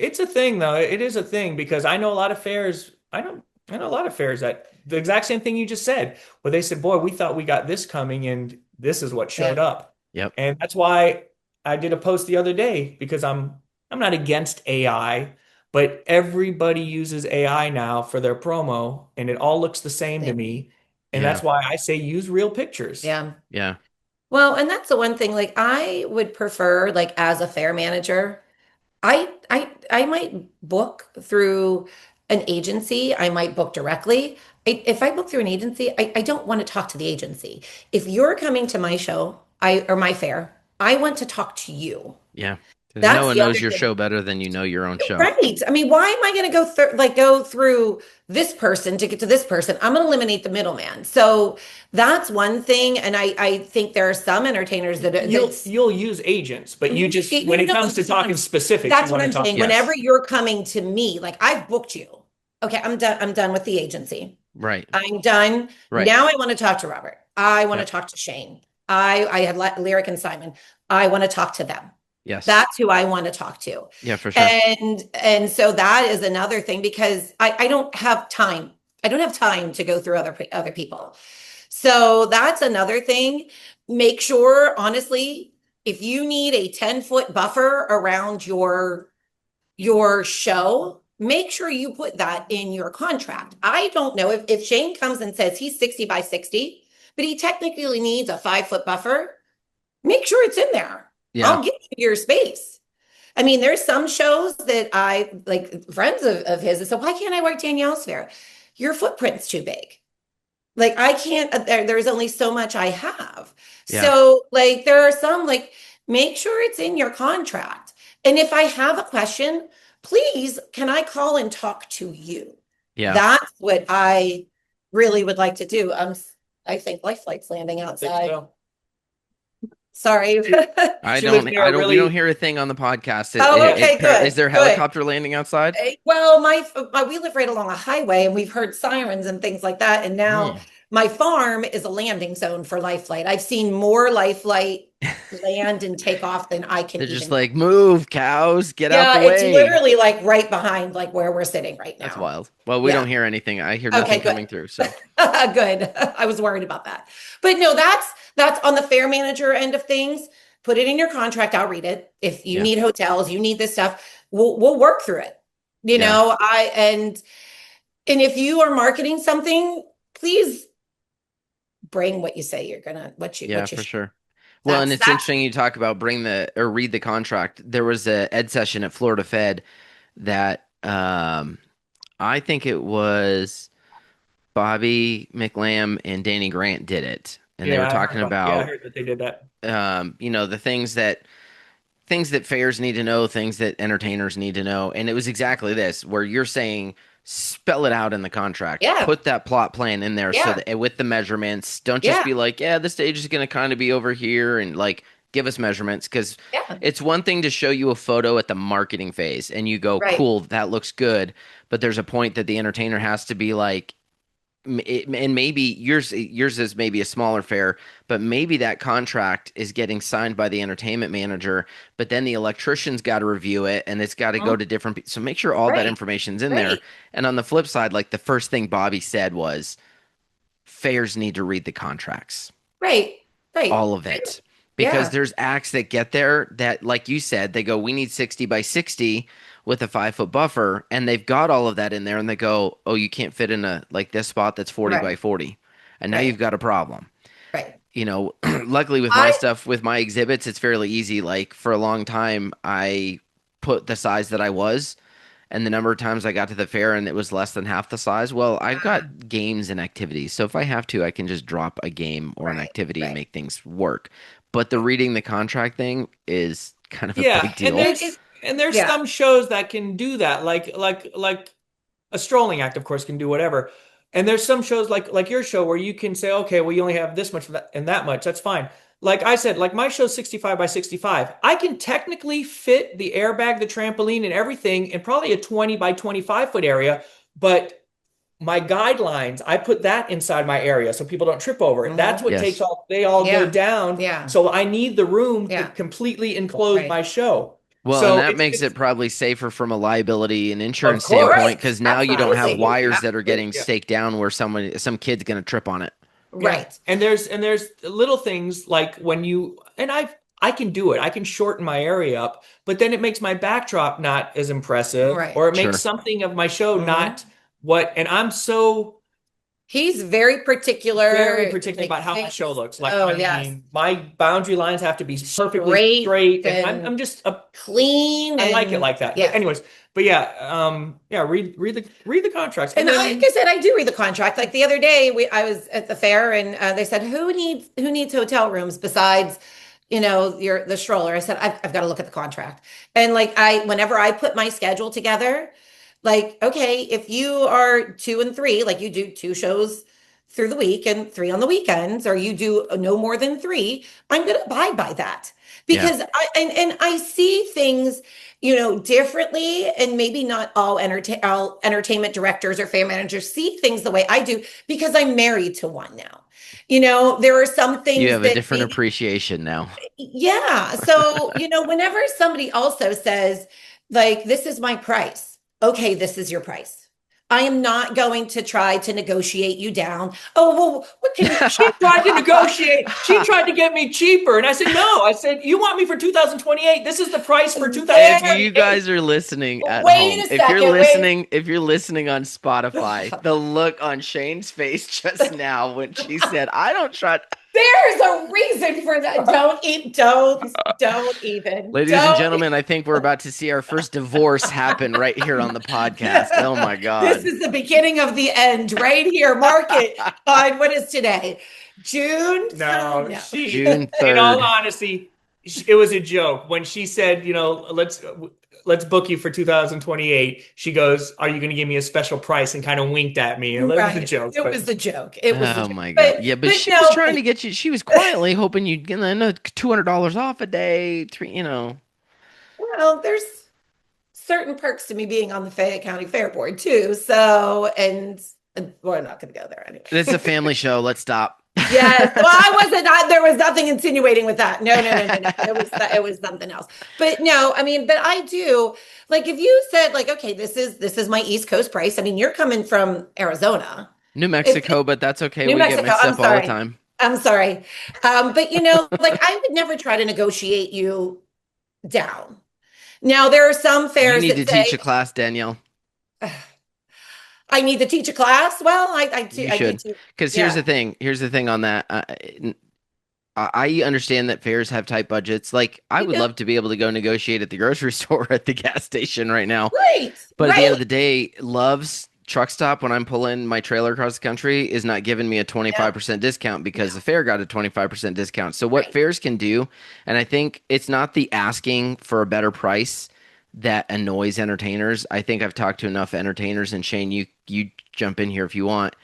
a thing though. It is a thing because I know a lot of fairs. I know a lot of fairs that the exact same thing you just said, where they said, boy, we thought we got this coming and this is what showed up. Yep. And that's why I did a post the other day, because I'm not against AI, but everybody uses AI now for their promo and it all looks the same to me. And that's why I say use real pictures. Yeah. Yeah. Well, and that's the one thing, like, I would prefer, like, as a fair manager, I might book through an agency. I might book directly. If I book through an agency, I don't want to talk to the agency. If you're coming to my show, or my fair, I want to talk to you. Yeah. That's no one the knows other your thing. show better than you know your own show. Right. Why am I going to go through this person to get to this person? I'm going to eliminate the middleman. So that's one thing. And I think there are some entertainers that you'll use agents, but you just when it comes to talking specifics, that's you what want I'm to talk. saying. Yes. Whenever you're coming to me, like, I've booked you. Okay, I'm done with the agency. Right. I'm done. Right. Now I want to talk to Robert. I want Yep. to talk to Shane. I had Lyric and Simon. I want to talk to them. Yes. That's who I want to talk to. Yeah, for sure. And so that is another thing, because I don't have time. I don't have time to go through other people. So that's another thing. Make sure, honestly, if you need a 10-foot buffer around your show, make sure you put that in your contract. I don't know if Shane comes and says he's 60 by 60, but he technically needs a 5-foot buffer, make sure it's in there. Yeah. I'll give you your space. I mean, there's some shows that I like, friends of his, and so why can't I work Danielle's fair? Your footprint's too big. Like, I can't, there's only so much I have. Yeah. So like, there are some, like, make sure it's in your contract. And if I have a question, please, can I call and talk to you? Yeah. That's what I really would like to do. I think Life Flight's landing outside. So. Sorry. We don't hear a thing on the podcast. Good. Is there a helicopter landing outside? Well, we live right along a highway, and we've heard sirens and things like that. And now my farm is a landing zone for Life Flight. I've seen more Life Flight land and take off than I can. They're just like, move, cows, get out the way. It's literally like right behind like where we're sitting right now. That's wild. Well, we don't hear anything. I hear nothing coming through. So good. I was worried about that. But no, that's on the fair manager end of things. Put it in your contract. I'll read it. If you need hotels, you need this stuff, we'll work through it. You know, and if you are marketing something, please bring what you say you're gonna, for sure. Well, and it's interesting you talk about read the contract. There was a ed session at Florida Fed that I think it was Bobby McLam and Danny Grant did it. And they were talking about, I heard that they did that. The things that fairs need to know, things that entertainers need to know. And it was exactly this, where you're saying, spell it out in the contract. Yeah. Put that plot plan in there so that with the measurements, don't just be like, the stage is going to kind of be over here, and like, give us measurements. Because it's one thing to show you a photo at the marketing phase and you go, cool, that looks good. But there's a point that the entertainer has to be like, and maybe yours is maybe a smaller fair, but maybe that contract is getting signed by the entertainment manager, but then the electrician's got to review it, and it's got to go to different people. So make sure all that information's in there. And on the flip side, like the first thing Bobby said was, fairs need to read the contracts. Right. All of it. Because there's acts that get there that, like you said, they go, we need 60 by 60 with a 5-foot buffer, and they've got all of that in there, and they go, oh, you can't fit in this spot that's 40 by 40. And now you've got a problem. Right. You know, luckily with my stuff, with my exhibits, it's fairly easy. Like for a long time, I put the size that I was, and the number of times I got to the fair and it was less than half the size. Well, I've got games and activities. So if I have to, I can just drop a game or an activity and make things work. But the reading the contract thing is kind of a big deal. And there's some shows that can do that, like a strolling act, of course, can do whatever. And there's some shows like your show where you can say, okay, well, you only have this much and that much. That's fine. Like I said, like my show's 65 by 65. I can technically fit the airbag, the trampoline, and everything in probably a 20 by 25 foot area, but my guidelines, I put that inside my area so people don't trip over it. That's what takes they all go down. Yeah. So I need the room to completely enclose my show. Well, so and that makes it probably safer from a liability and insurance standpoint, because now you don't have wires that are getting staked down where some kid's going to trip on it. Right. And there's little things like when I can do it. I can shorten my area up, but then it makes my backdrop not as impressive, or it makes something of my show not what. And I'm so. He's very particular about how my show looks. Like, my boundary lines have to be perfectly straight, and I'm just clean. I like it like that. But anyways, read the contracts. And like I said, I do read the contract. Like the other day, I was at the fair, and they said, "Who needs hotel rooms besides, the stroller?" I said, "I've got to look at the contract." And like whenever I put my schedule together. Like, okay, if you are 2 and 3, like you do 2 shows through the week and 3 on the weekends, or you do no more than 3, I'm going to abide by that because and I see things, differently, and maybe not all entertainment directors or fair managers see things the way I do because I'm married to one now. There are some You things have a that different appreciation now. yeah. So, whenever somebody also says, like, this is my price, okay, this is your price. I am not going to try to negotiate you down. Oh, well, what can you? She tried to negotiate. She tried to get me cheaper. And I said, no. I said, you want me for 2028. This is the price for If you 2028. guys are listening at Wait home, a second. Wait. if you're listening on Spotify, the look on Shane's face just now when she said, "I don't trust." There's a reason for that. Don't even. Ladies and Don't. gentlemen, I think we're about to see our first divorce happen right here on the podcast. Oh my This God. is the beginning of the end right here. Mark it. Fine. What is today? June? No, No. June in all 3rd. honesty, it was a joke. When she said, let's book you for 2028, she goes, are you going to give me a special price? And kind of winked at me. And it was a joke. It was a joke. It was a Oh joke. my God. Yeah, but she no, was trying to get you. She was quietly hoping you'd get $200 off a day. Well, there's certain perks to me being on the Fayette County Fair Board too. So, and we're not going to go there anyway. This is a family show. Let's stop. Yes. Well, I wasn't. There was nothing insinuating with that. No. It was something else. But no, I mean, but I do like if you said like, okay, this is my East Coast price. I mean, you're coming from Arizona, New Mexico, but that's okay. New We Mexico. get mixed I'm up all sorry. the time. I'm sorry. But like I would never try to negotiate you down. Now there are some fairs You need that to say teach a class, Danielle. I need to teach a class. Well, I You need should. to. Because Yeah. here's the thing on that. I understand that fairs have tight budgets. Like, I would love to be able to go negotiate at the grocery store or at the gas station right now. Right. But at the right. end of the day, Love's truck stop when I'm pulling my trailer across the country is not giving me a 25% discount because the fair got a 25% discount. So what fairs can do, and I think it's not the asking for a better price that annoys entertainers. I think I've talked to enough entertainers, and Shane, you jump in here if you want.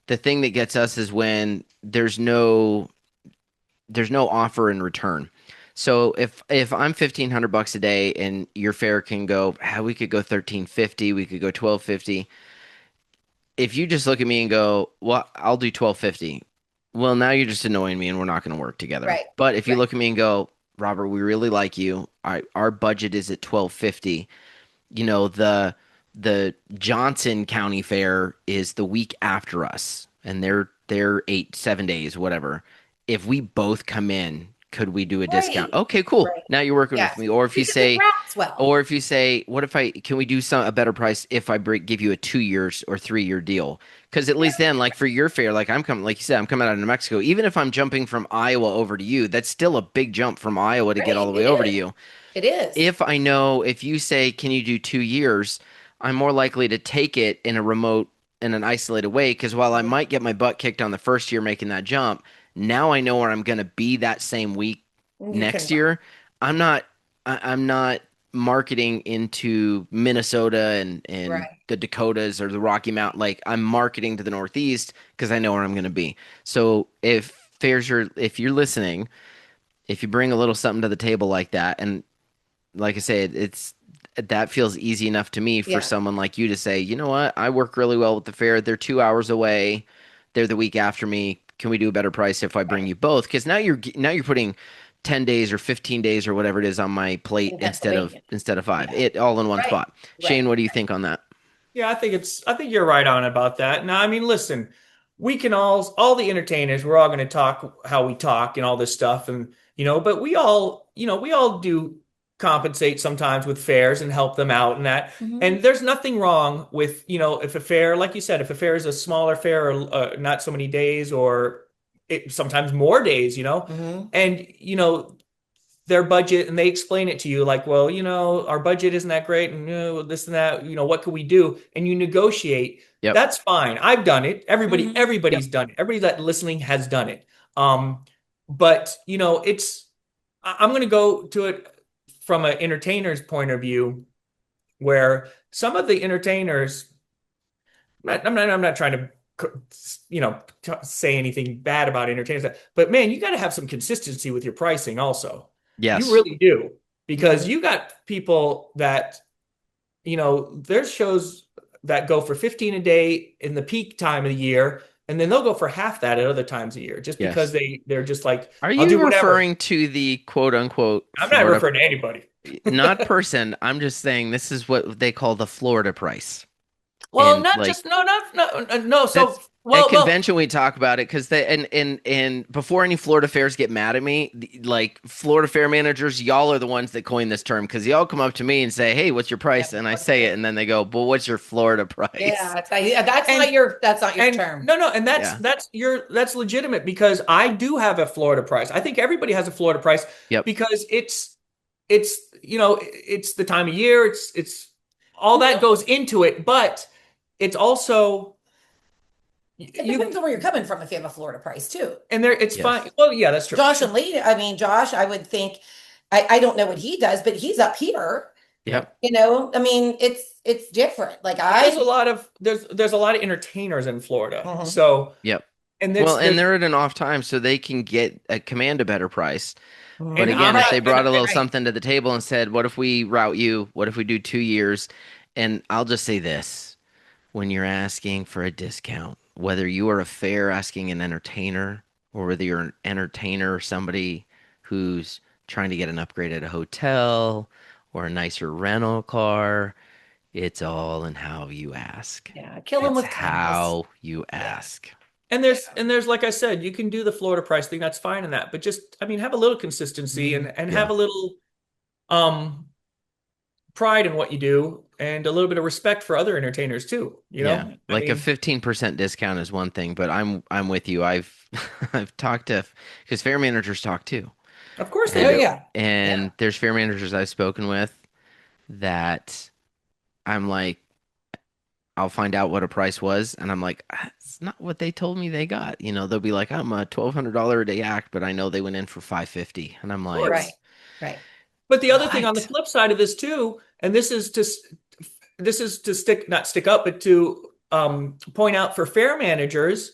The thing that gets us is when there's no offer in return. So if I'm $1,500 a day and your fare can go, we could go $1,350, we could go $1,250. If you just look at me and go, well, I'll do $1,250. Well, now you're just annoying me and we're not going to work together. Right. But if you look at me and go, Robert, we really like you. Our budget is at $1,250. The Johnson County Fair is the week after us, and they're 7 days, whatever. If we both come in, could we do a discount? Okay, cool. Right. Now you're working with me. Or if you say, what if can we do a better price if I give you a 2 years or 3 year deal? Because at least then, like for your fair, like I'm coming, like you said, I'm coming out of New Mexico. Even if I'm jumping from Iowa over to you, that's still a big jump from Iowa to get all the way over to you. It is. If you say, can you do 2 years? I'm more likely to take it in an isolated way. Because while I might get my butt kicked on the first year making that jump, now I know where I'm going to be that same week next year. I'm not marketing into Minnesota and the Dakotas or the Rocky Mountain. Like I'm marketing to the Northeast because I know where I'm going to be. So if you're listening, if you bring a little something to the table like that, and like I said, that feels easy enough to me for someone like you to say, you know what, I work really well with the fair. They're 2 hours away. They're the week after me. Can we do a better price if I bring you both? Because now you're putting 10 days or 15 days or whatever it is on my plate instead of 5. It all in one spot. Shane, what do you think on that? Yeah, I think you're right on about that. Now, I mean, listen, we can all the entertainers, we're all going to talk how we talk and all this stuff, and but we all do compensate sometimes with fairs and help them out and that. Mm-hmm. And there's nothing wrong with, if a fair, like you said, if a fair is a smaller fair or not so many days or sometimes more days, mm-hmm. and, their budget, and they explain it to you like, well, our budget isn't that great and this and that, what can we do? And you negotiate. Yep. That's fine. I've done it. Everybody's done it. Everybody that listening has done it. But I'm going to go to it from an entertainer's point of view, where some of the entertainers, I'm not trying to say anything bad about entertainers, but man, you got to have some consistency with your pricing also. You Yes. really do, because you got people that, there's shows that go for 15 a day in the peak time of the year, and then they'll go for half that at other times of year, just because Yes. they're just like, Are I'll do you whatever. referring to the quote unquote I'm not Florida? referring to anybody. Not person. I'm just saying this is what they call the Florida price. Well, And not like just no, not no, no. So that's at well, convention we talk about it because they and before any Florida fairs get mad at me, like Florida fair managers, y'all are the ones that coined this term because y'all come up to me and say, "Hey, what's your price?" And I say it, and then they go, "But what's your Florida price?" Yeah, that's not your term. no, and Yeah. that's legitimate, because I do have a Florida price. I think everybody has a Florida price, Yep. because it's the time of year, it's all that goes into it, but it's also It depends on where you're coming from if you have a Florida price too. and there it's Yes. fine. Well, yeah, that's true. Josh and Lee, I mean, Josh, I would think, I don't know what he does, but he's up here. Yep. I mean, it's different. Like There's a lot of entertainers in Florida. Mhm. So, Yep. and Well, and they're at an off time, so they can command a better price. But And again, I'm if they not- brought a little right. something to the table and said, "What if we route you? What if we do 2 years?" And I'll just say this: when you're asking for a discount, whether you are a fair asking an entertainer, or whether you're an entertainer or somebody who's trying to get an upgrade at a hotel or a nicer rental car, it's all in how you ask. Yeah, kill them It's with kindness. how you ask. And there's like I said, you can do the Florida price thing, that's fine in that, but just, I mean, have a little consistency, and Yeah. have a little pride in what you do, and a little bit of respect for other entertainers too, Yeah. I Like a mean, 15% discount is one thing, but I'm with you. I've I've talked to because fair managers talk too. of course they Oh And do. yeah. and there's fair managers I've spoken with that I'm like, I'll find out what a price was, and I'm like, it's not what they told me they got. They'll be like, I'm a $1,200 a day act, but I know they went in for 550, and I'm like, Right. Right. But the other thing on the what? flip side of this too, and this is to not stick up, but to point out for fair managers,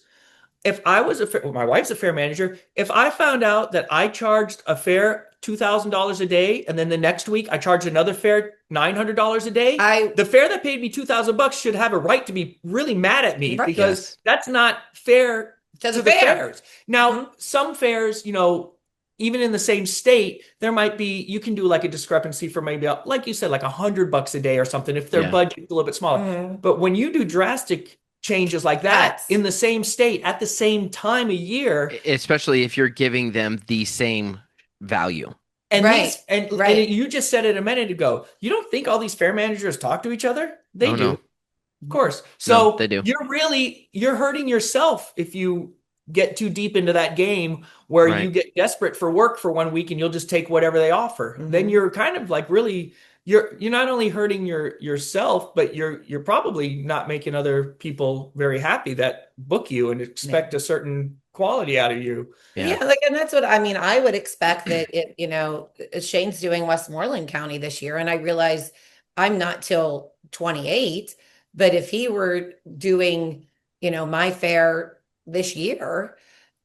if I was my wife's a fair manager, if I found out that I charged a fair $2,000 a day, and then the next week I charged another fair $900 a day, the fair that paid me $2,000 should have a right to be really mad at me, Right. because Yes. that's not fair to the fair. fairs. Now, some fairs, even in the same state, there might be, you can do like a discrepancy for maybe, like you said, like $100 a day or something if their Yeah. budget's a little bit smaller. But when you do drastic changes like that in the same state at the same time of year, Especially if you're giving them the same value. and Right. and Right. you just said it a minute ago, you don't think all these fair managers talk to each other? They Oh, do, no. of course. No, So they do. you're hurting yourself if you get too deep into that game where Right. you get desperate for work for 1 week and you'll just take whatever they offer. Then you're kind of like really, you're not only hurting yourself, but you're probably not making other people very happy that book you and expect a certain quality out of you. Yeah, like, and that's what I mean. I would expect that Shane's doing Westmoreland County this year, and I realize I'm not till 28, but if he were doing, my fair this year,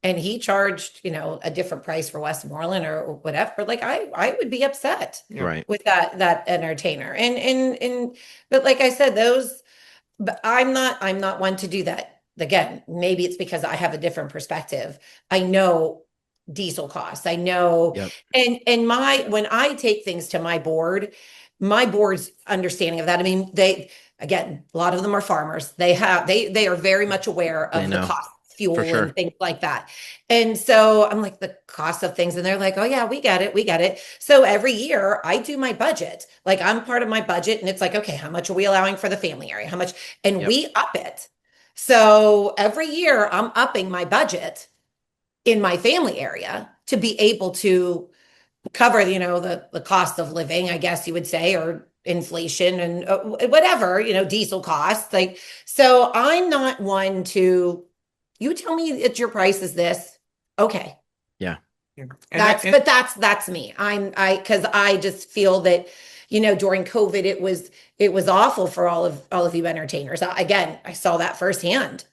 and he charged, a different price for Westmoreland or whatever, like I would be upset Right. with that entertainer. But like I said, but I'm not one to do that. Again, maybe it's because I have a different perspective. I know diesel costs. I know, Yep. and when I take things to my board's understanding of that. I mean, again, a lot of them are farmers. They are very much aware They of the know. cost of fuel For sure. and things like that. And so I'm like, the cost of things, and they're like, oh yeah, we get it. So every year I do my budget. Like, I'm part of my budget, and it's like, okay, how much are we allowing for the family area? How much? And Yep. we up it. So every year I'm upping my budget in my family area to be able to cover, the cost of living, I guess you would say, or inflation and whatever, diesel costs. Like, so I'm not one to, you tell me that your price is this. Okay. Yeah. That's me. Cause I just feel that, during COVID, it was awful for all of you entertainers. Again, I saw that firsthand.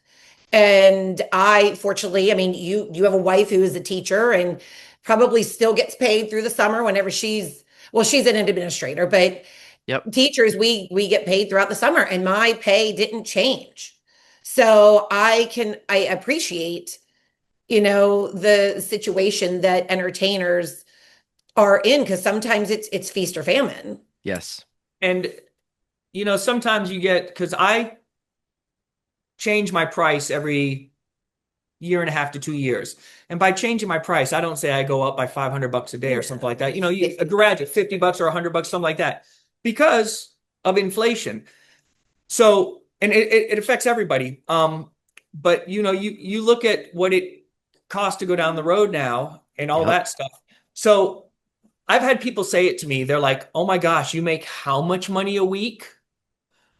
And I, fortunately, I mean, you have a wife who is a teacher and probably still gets paid through the summer whenever she's an administrator, but Yep. teachers, we get paid throughout the summer, and my pay didn't change. So I appreciate, the situation that entertainers are in, because sometimes it's feast or famine. Yes. And sometimes you get, because I change my price every year and a half to 2 years. And by changing my price, I don't say I go up by $500 a day or something like that. A graduate, $50 or $100, something like that, because of inflation. So, and it affects everybody. But you look at what it costs to go down the road now and all Yep. that stuff. So I've had people say it to me. They're like, "Oh my gosh, you make how much money a week?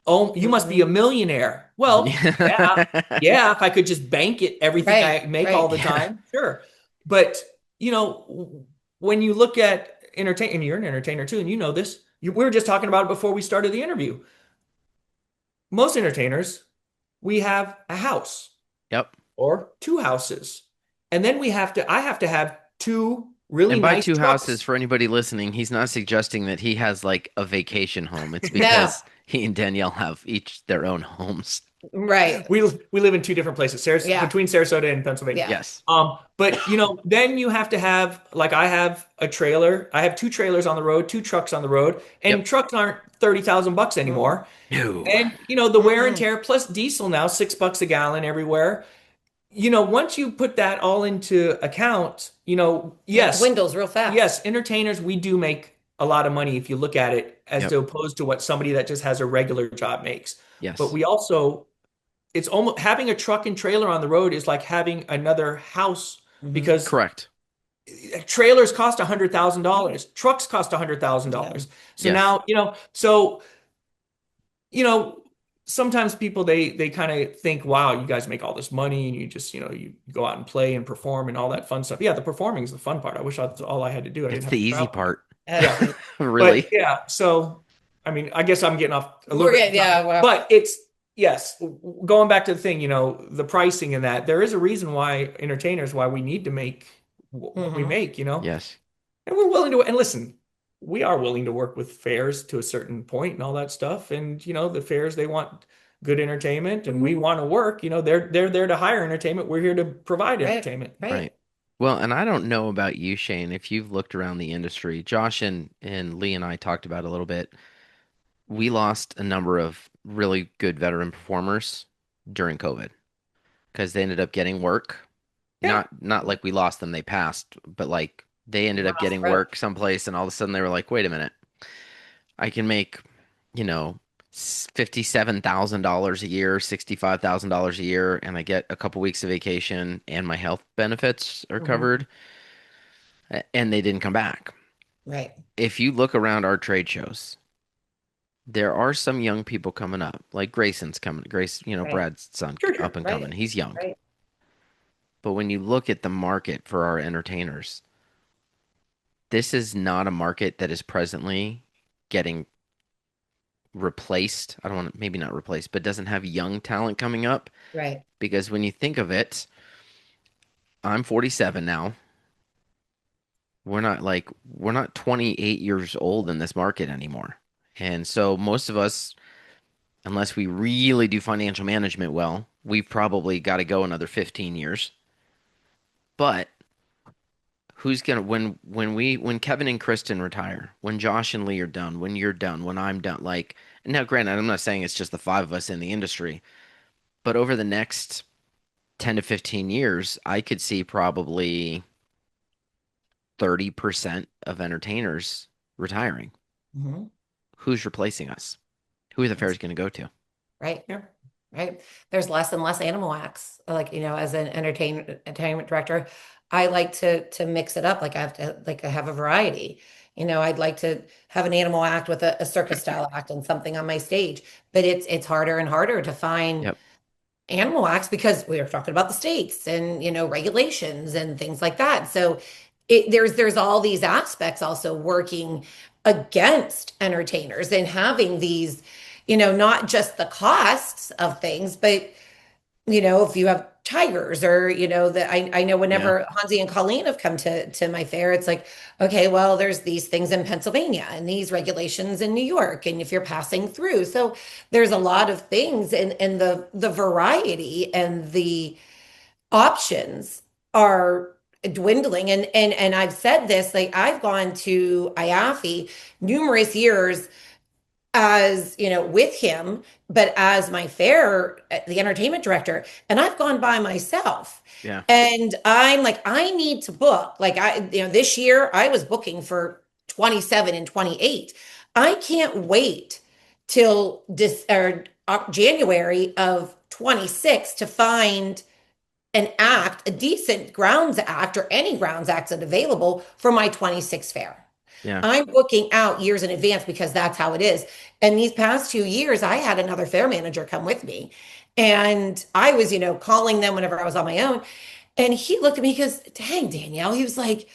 Oh, you must be a millionaire." Well, yeah, yeah, if I could just bank it, everything I make all the time, sure. But, when you look at entertain, and you're an entertainer too, and you know this, we were just talking about it before we started the interview. Most entertainers, we have a house Yep. or two houses. And then I have to have two really And by nice two trucks. houses, for anybody listening, he's not suggesting that he has like a vacation home. It's No. because he and Danielle have each their own homes. Right. We live in two different places, Yeah. between Sarasota and Pennsylvania. Yeah. Yes. But then you have to have, like, I have a trailer. I have two trailers on the road, two trucks on the road, and Yep. trucks aren't $30,000 anymore. No. And the wear and tear plus diesel now $6 a gallon everywhere. Once you put that all into account, yes, It dwindles real fast. yes, entertainers, we do make a lot of money if you look at it as Yep. to opposed to what somebody that just has a regular job makes. Yes. But we also, it's almost having a truck and trailer on the road is like having another house, because Correct. trailers cost $100,000, trucks cost $100,000. So Yes. now, sometimes people they kind of think, wow, you guys make all this money and you just, you go out and play and perform and all that fun stuff. Yeah, the performing is the fun part. I wish that's all I had to do. I It's didn't have the to easy travel. part. Yeah. Really. But yeah, so I mean, I guess I'm getting off a little We're bit. getting- yeah, well. But it's, yes, going back to the thing, the pricing and that, there is a reason why entertainers, why we need to make what we make, Yes. and we're willing to, and listen, we are willing to work with fairs to a certain point and all that stuff. And, the fairs, they want good entertainment and we want to work, they're there to hire entertainment. We're here to provide entertainment. Right. Well, and I don't know about you, Shane, if you've looked around the industry. Josh and Lee and I talked about it a little bit. We lost a number of really good veteran performers during COVID because they ended up getting work. Yeah. Not like we lost them, they passed, but like they ended up getting Right. work someplace and all of a sudden they were like, wait a minute, I can make, $57,000 a year, $65,000 a year, and I get a couple weeks of vacation and my health benefits are covered, and they didn't come back. Right. If you look around our trade shows, there are some young people coming up, like Grayson's coming. Grace, Right. Brad's son, Sure. up and Right. coming. He's young. Right. But when you look at the market for our entertainers, this is not a market that is presently getting replaced. I don't want to, maybe not replaced, but doesn't have young talent coming up. Right. Because when you think of it, I'm 47 now. We're not 28 years old in this market anymore. And so most of us, unless we really do financial management well, we've probably got to go another 15 years. But who's gonna when Kevin and Kristen retire, when Josh and Lee are done, when you're done, when I'm done, like, now granted, I'm not saying it's just the five of us in the industry, but over the next 10 to 15 years, I could see probably 30% of entertainers retiring. Who's replacing us? Who are the fairs going to go to? Right. Yeah. Right. There's less and less animal acts. Like, as an entertainment director, I like to mix it up. Like I have a variety. I'd like to have an animal act with a circus style act and something on my stage, but it's harder and harder to find Yep. animal acts because we are talking about the states and, regulations and things like that. So there's all these aspects also working against entertainers and having these, not just the costs of things, but if you have tigers or, that I know Yeah. whenever Hansi and Colleen have come to my fair, it's like, okay, well, there's these things in Pennsylvania and these regulations in New York, and if you're passing through. So there's a lot of things, and the variety and the options are dwindling. And I've said this, like I've gone to IAFI numerous years as with him, but as my fair the entertainment director, and I've gone by myself, Yeah. and I'm like, I need to book, like this year I was booking for 27 and 28. I can't wait till January of 26 to find an act, a decent grounds act, or any grounds acts that available for my 26 fair. Yeah. I'm booking out years in advance because that's how it is. And these past 2 years, I had another fair manager come with me. And I was, calling them whenever I was on my own. And he looked at me, he goes, dang, Danielle. He was like,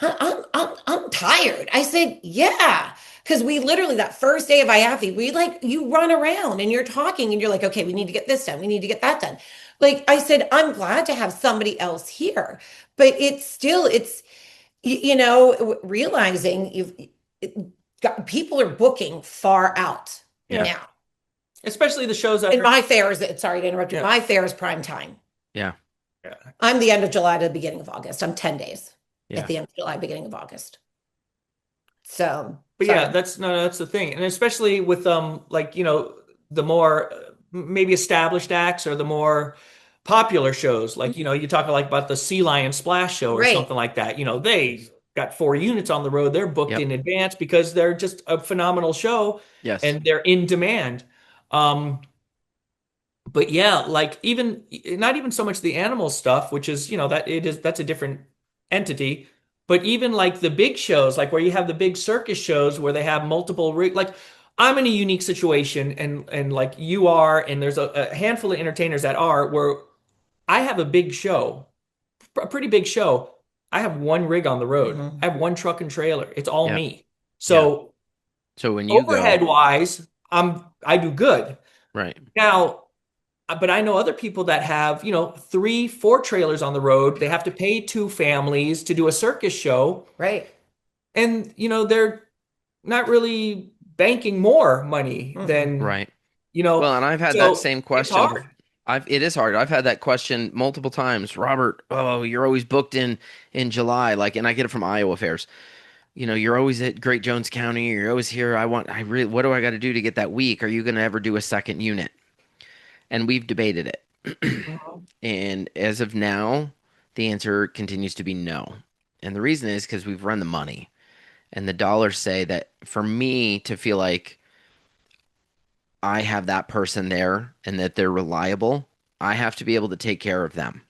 I'm tired. I said, yeah. Because we literally, that first day of IAFI, you run around and you're talking and you're like, okay, we need to get this done. We need to get that done. Like I said, I'm glad to have somebody else here, but it's realizing people are booking far out Yeah. now. Especially the shows that And are, my fair is, sorry to interrupt you, yeah. my fair is prime time. Yeah. Yeah. I'm the end of July to the beginning of August. I'm 10 days Yeah. at the end of July, beginning of August. So, But sorry. yeah, that's the thing. And especially with like, the more maybe established acts or the more popular shows, like, you talk like about the Sea Lion Splash show or Right. something like that. They got 4 units on the road. They're booked Yep. in advance because they're just a phenomenal show Yes. and they're in demand. But yeah, like even not even so much the animal stuff, which is, that's a different entity, but even like the big shows, like where you have the big circus shows where they have multiple like I'm in a unique situation and like you are, and there's a handful of entertainers that are where I have a big show, a pretty big show. I have one rig on the road. Mhm. I have one truck and trailer. It's all Yep. me. So So when you overhead go, wise, I do good. right. Now, but I know other people that have, 3, 4 trailers on the road. They have to pay 2 families to do a circus show. Right. And, they're not really banking more money than, Right. Well, and I've had that so same it's question. hard. It is hard. I've had that question multiple times. Robert, oh, you're always booked in July, like, and I get it from Iowa fairs. You're always at Great Jones County. You're always here. What do I got to do to get that week? Are you going to ever do a second unit? And we've debated it. And as of now, the answer continues to be no. And the reason is because we've run the money, and the dollars say that for me to feel like I have that person there and that they're reliable, I have to be able to take care of them.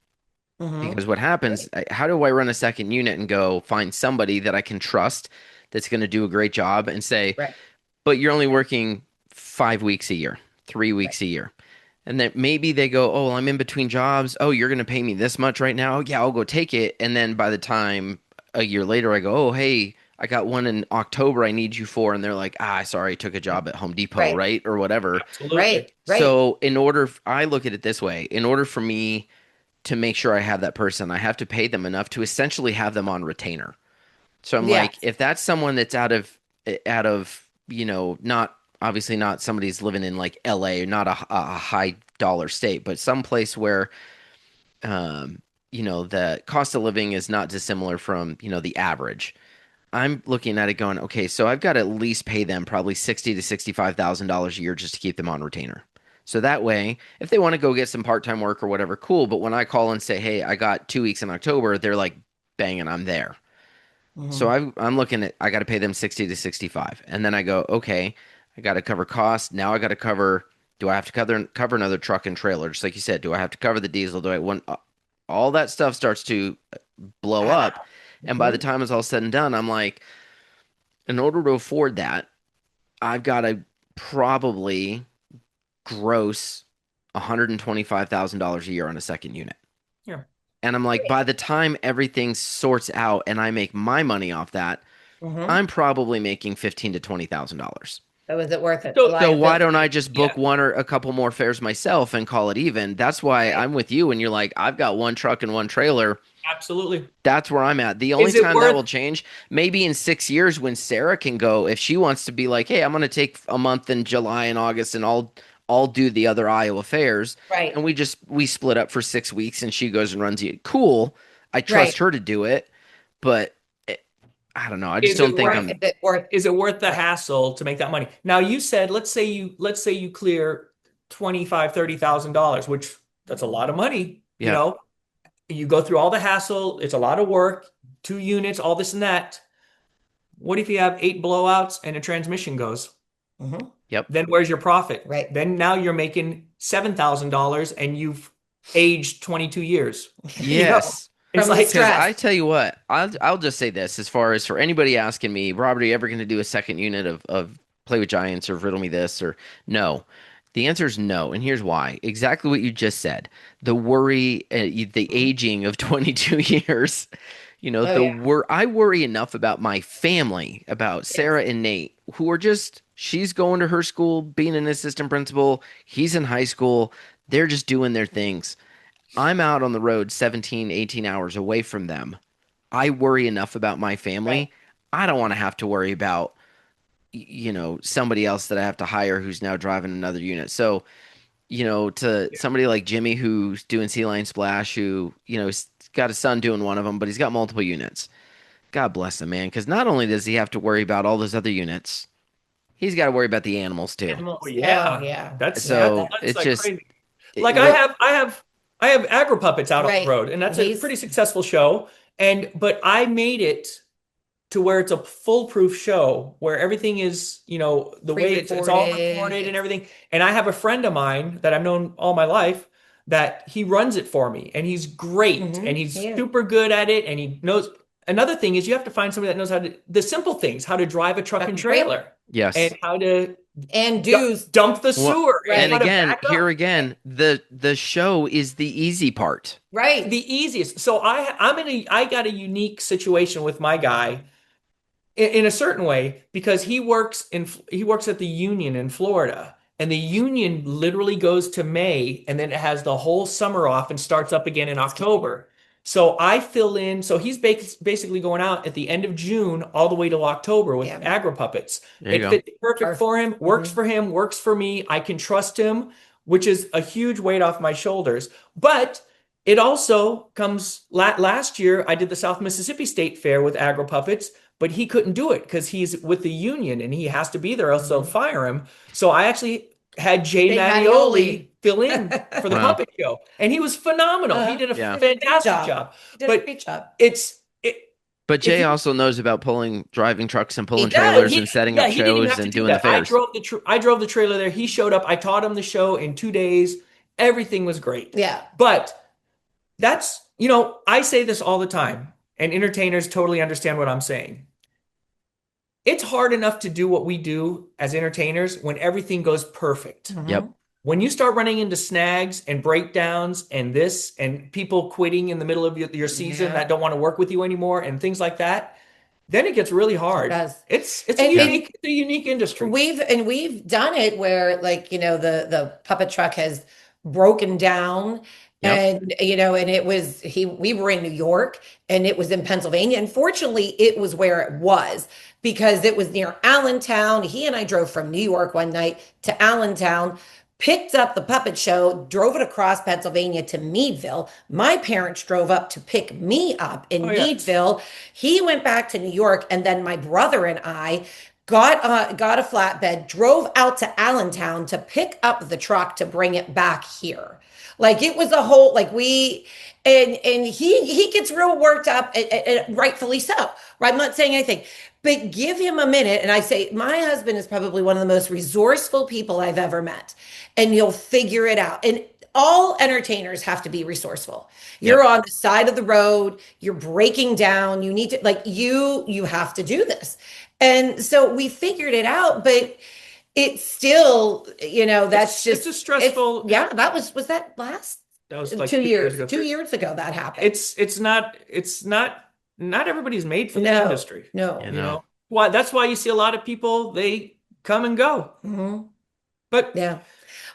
Mhm. Because what happens, how do I run a second unit and go find somebody that I can trust that's going to do a great job and say, Right. but you're only working 5 weeks a year, 3 weeks a year. And then maybe they go, oh, I'm in between jobs. Oh, you're going to pay me this much right now. Yeah, I'll go take it. And then by the time a year later, I go, oh, hey, I got one in October I need you for. And they're like, sorry, I took a job at Home Depot, Right. right? Or whatever. Absolutely. Right. Right. So I look at it this way, in order for me to make sure I have that person, I have to pay them enough to essentially have them on retainer. So I'm like, Yes. if that's someone that's out of, not obviously not somebody's living in like LA, not a high dollar state, but someplace where, the cost of living is not dissimilar from, the average. I'm looking at it going, okay, so I've got to at least pay them probably $60,000 to $65,000 a year just to keep them on retainer. So that way, if they want to go get some part-time work or whatever, cool. But when I call and say, hey, I got 2 weeks in October, they're like, banging, I'm there. So Mhm. I'm looking at, I got to pay them 60 to 65. And then I go, okay, I got to cover costs. Now I got to cover, do I have to cover another truck and trailer? Just like you said, do I have to cover the diesel? Do I want all that stuff starts to blow up. And by the Mhm. time it's all said and done, I'm like, in order to afford that, I've got to probably gross $125,000 a year on a second unit. Yeah. And I'm like, by the time everything sorts out and I make my money off that, Mhm. I'm probably making $15,000 to $20,000. So is it worth it? So why don't I Liability. just book one or a couple more fares myself and call it even? That's why I'm with you. And you're like, I've got one truck and one trailer. Absolutely. That's where I'm at. The only Is it time that will worth? change, maybe in 6 years when Sarah can go, if she wants to be like, hey, I'm going to take a month in July and August and I'll do the other Iowa fairs. Right. And we split up for 6 weeks and she goes and runs it. Cool. I Right. trust her to do it, but I don't know. I just Is don't it think worth? Is it worth the hassle to make that money? Now you said, let's say you clear $25,000-$30,000, which that's a lot of money. You Yeah. know, you go through all the hassle. It's a lot of work, 2 units, all this and that. What if you have 8 blowouts and a transmission goes? Yep. Then where's your profit? Right. Then now you're making $7,000 and you've aged 22 years. Yes. It's From the like, Because stress. I tell you what, I'll just say this as far as for anybody asking me, Robert, are you ever going to do a second unit of Play with Giants or Riddle Me This or no? The answer is no, and here's why. Exactly what you just said. The worry, the aging of 22 years. You know, Oh, yeah. I worry enough about my family, about Sarah and Nate, who are just, she's going to her school, being an assistant principal. He's in high school. They're just doing their things. I'm out on the road 17, 18 hours away from them. I worry enough about my family. Right. I don't want to have to worry about, somebody else that I have to hire who's now driving another unit. So, to somebody like Jimmy who's doing Sea Lion Splash, who, has got a son doing one of them, but he's got multiple units. God bless him, man. Because not only does he have to worry about all those other units, he's got to worry about the animals too. Animals. yeah, Oh, yeah. So that's it's like just, crazy. it- Like what- I have Agro Puppets out on Right. the road, and that's a He's- pretty successful show. But I made it to where it's a foolproof show where everything is, the way it's all Pre-recorded. recorded and everything. And I have a friend of mine that I've known all my life that he runs it for me, and he's great, and he's Yeah. super good at it, and he knows. Another thing is you have to find somebody that knows the simple things, how to drive a truck and trailer, yes. and how to And dues. dump the Well, sewer, and how to again, back up. here again, the show is the easy part. Right. The easiest. So I got a unique situation with my guy in a certain way because he works at the Union in Florida, and the Union literally goes to May and then it has the whole summer off and starts up again in October. So I fill in. So he's basically going out at the end of June all the way to October with Agro Puppets. There you It go. fits perfect for him, works for him, works for me. I can trust him, which is a huge weight off my shoulders. But it also comes last year, I did the South Mississippi State Fair with Agro Puppets, but he couldn't do it because he's with the union and he has to be there, else they'll fire him. So I actually had Jay Mattioli fill in for the Wow. puppet show, and he was phenomenal. He did a Yeah. fantastic job. Did a great job. But Jay you- also knows about driving trucks and pulling He does. trailers and setting up he didn't even shows have to and do doing the that. I fairs. drove the trailer there. He showed up. I taught him the show in 2 days. Everything was great. Yeah. But that's, I say this all the time, and entertainers totally understand what I'm saying. It's hard enough to do what we do as entertainers when everything goes perfect. Yep. When you start running into snags and breakdowns and this and people quitting in the middle of your season that don't want to work with you anymore and things like that, then it gets really hard. It does. It's And a unique industry. We've done it where the puppet truck has broken down. Yep. And and it was we were in New York and it was in Pennsylvania. And fortunately, it was where it was because it was near Allentown. He and I drove from New York one night to Allentown, picked up the puppet show, drove it across Pennsylvania to Meadville. My parents drove up to pick me up in Meadville. He went back to New York, and then my brother and I got a flatbed, drove out to Allentown to pick up the truck to bring it back here. Like it was a whole and he gets real worked up, and rightfully so. Right? I'm not saying anything, but give him a minute. And I say my husband is probably one of the most resourceful people I've ever met, and he'll figure it out. And all entertainers have to be resourceful. You're on the side of the road. You're breaking down. You need to you have to do this. And so we figured it out, but it's still, that's it's a stressful. That was that last? That was like 2 years. ago. 2 years ago that happened. It's not everybody's made for the industry. No. You know. Why? That's why you see a lot of people, they come and go. Mm-hmm. But Yeah.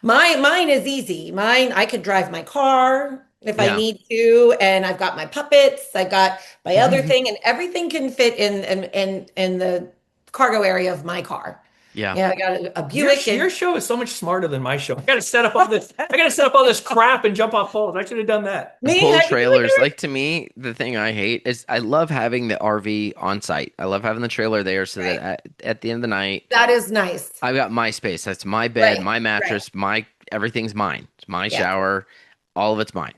Mine is easy. Mine, I could drive my car if I Yeah. need to, and I've got my puppets, I got my other thing, and everything can fit in the cargo area of my car. Yeah. Yeah, I got a your Buick your and show is so much smarter than my show. I got to set up all this. I got to set up all this crap and jump off poles. I should have done that. And me, pull I can do trailers. it. Like to me, the thing I hate is I love having the RV on site. I love having the trailer there so that Right. at the end of the night, That is nice. I've got my space. That's my bed, Right. my Right. mattress, my everything's mine. It's my Yeah. shower, all of it's mine.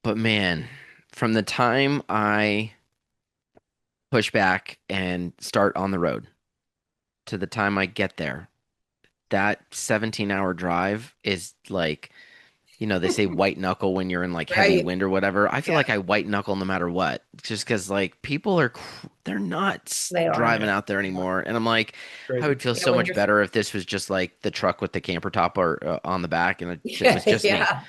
But man, from the time I push back and start on the road to the time I get there, that 17-hour drive is like, they say white knuckle when you're in like heavy Right. wind or whatever. I feel Yeah. like I white knuckle no matter what, just because like people they're not They are. driving out there anymore. And I'm like, I Crazy. would feel Yeah, so when much you're better if this was just like the truck with the camper top or on the back and it yeah, was just me. yeah.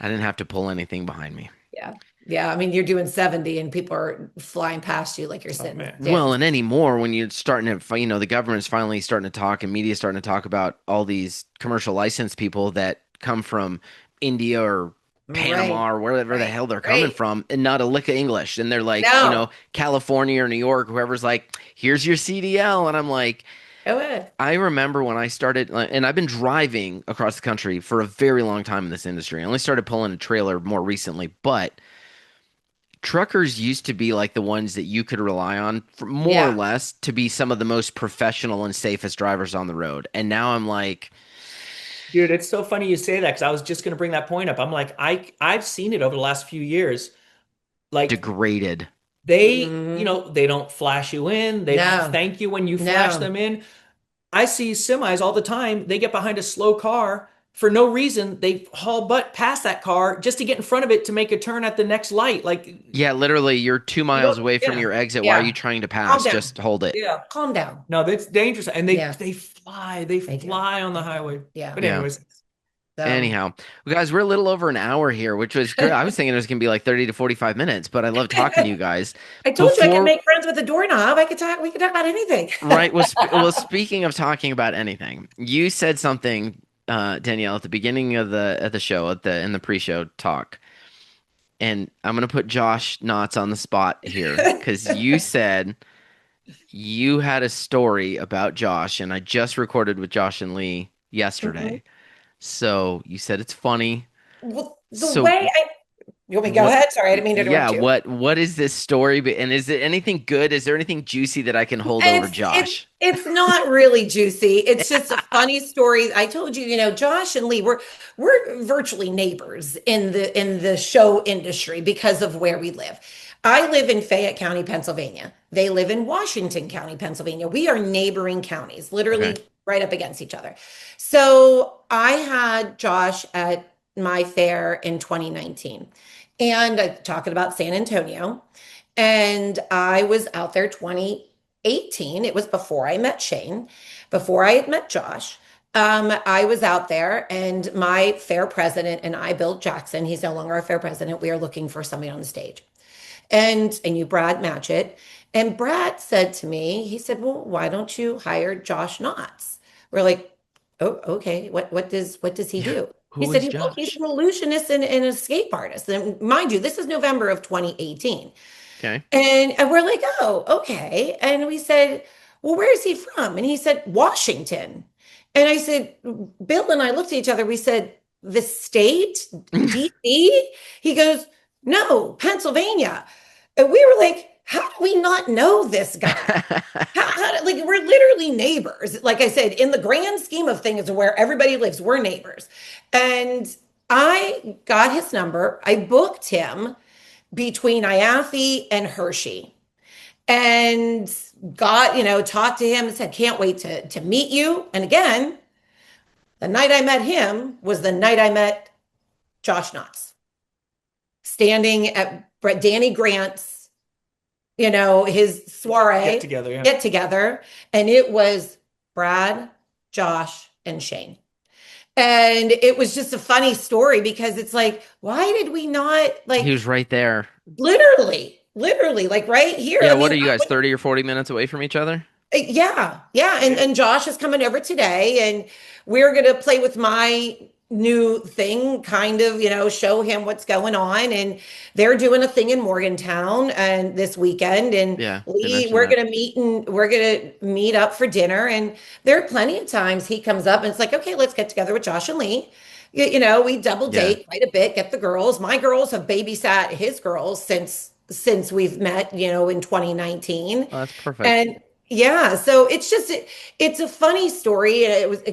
I didn't have to pull anything behind me. Yeah. Yeah. I mean, you're doing 70 and people are flying past you like you're Oh sitting. man. Well, and anymore when you're starting to, the government's finally starting to talk and media starting to talk about all these commercial license people that come from India or Right. Panama or wherever the Right. hell they're coming Right. from and not a lick of English. And they're like, No. California or New York, whoever's like, here's your CDL. And I'm like, Go ahead. I remember when I started, and I've been driving across the country for a very long time in this industry. I only started pulling a trailer more recently, but truckers used to be like the ones that you could rely on for more or Yeah. less to be some of the most professional and safest drivers on the road. And now I'm like Dude, it's so funny you say that because I was just going to bring that point up. I'm like, I've seen it over the last few years. Like degraded. they don't flash you in. They don't No. thank you when you flash No. them in. I see semis all the time. They get behind a slow car for no reason. They haul butt past that car just to get in front of it to make a turn at the next light. Like, Yeah, literally, you're 2 miles away from yeah, your exit. Why are you Yeah. trying to Calm pass? down. Just hold it. Yeah. Calm down. no, that's dangerous. And Yeah. they fly They do. on the highway. Yeah. But Yeah. anyways, So, Anyhow, well, guys, we're a little over an hour here, which was good. I was thinking it was gonna be like 30 to 45 minutes, but I love talking to you guys. I told you I could Before make friends with the doorknob. We could talk about anything. Right. Well, speaking of talking about anything, you said something, Danielle, at the beginning of the show, in the pre-show talk, and I'm gonna put Josh Knotts on the spot here because you said you had a story about Josh, and I just recorded with Josh and Lee yesterday. So you said it's funny. Well, the So way I you want me to go what? ahead? Sorry, I didn't mean to Yeah. interrupt you. What is this story? And is it anything good? Is there anything juicy that I can hold over It's Josh? not really juicy. It's just a funny story. I told you, Josh and Lee, we're virtually neighbors in the show industry because of where we live. I live in Fayette County, Pennsylvania. They live in Washington County, Pennsylvania. We are neighboring counties, literally Okay. right up against each other. So I had Josh at my fair in 2019, and I'm talking about San Antonio. And I was out there 2018. It was before I met Shane, before I had met Josh. I was out there, and my fair president and I, Bill Jackson, he's no longer our fair president. We are looking for somebody on the stage. And I knew Brad Matchett. And Brad said to me, he said, "Well, why don't you hire Josh Knotts?" We're like, "Oh, okay. What does he Yeah. do?" He Who said, is "Well, he's Josh? an illusionist and an escape artist." And mind you, this is November of 2018. Okay. And we're like, "Oh, okay." And we said, "Well, where is he from?" And he said, "Washington." And I said, Bill and I looked at each other. We said, "The state, DC?" He goes, "No, Pennsylvania." And we were like, "How do we not know this guy?" Like we're literally neighbors. Like I said, in the grand scheme of things, where everybody lives, we're neighbors. And I got his number. I booked him between Iathi and Hershey, and talked to him and said, "Can't wait to meet you." And again, the night I met him was the night I met Josh Knotts, standing at Danny Grant's, his soiree get together. Yeah. get together, and it was Brad, Josh, and Shane. And it was just a funny story because it's like, why did we not He was right there. literally, like right here? Yeah, I what mean, are you guys, 30 or 40 minutes away from each other? Yeah, yeah. And Josh is coming over today, and we're gonna play with my new thing, kind of, show him what's going on. And they're doing a thing in Morgantown and this weekend. And Yeah, they Lee, mentioned that. we're gonna meet up for dinner. And there are plenty of times he comes up and it's like, okay, let's get together with Josh and Lee. We double Yeah. date quite a bit, get the girls. My girls have babysat his girls since we've met, in 2019. Oh, that's perfect. And yeah, so it's a funny story.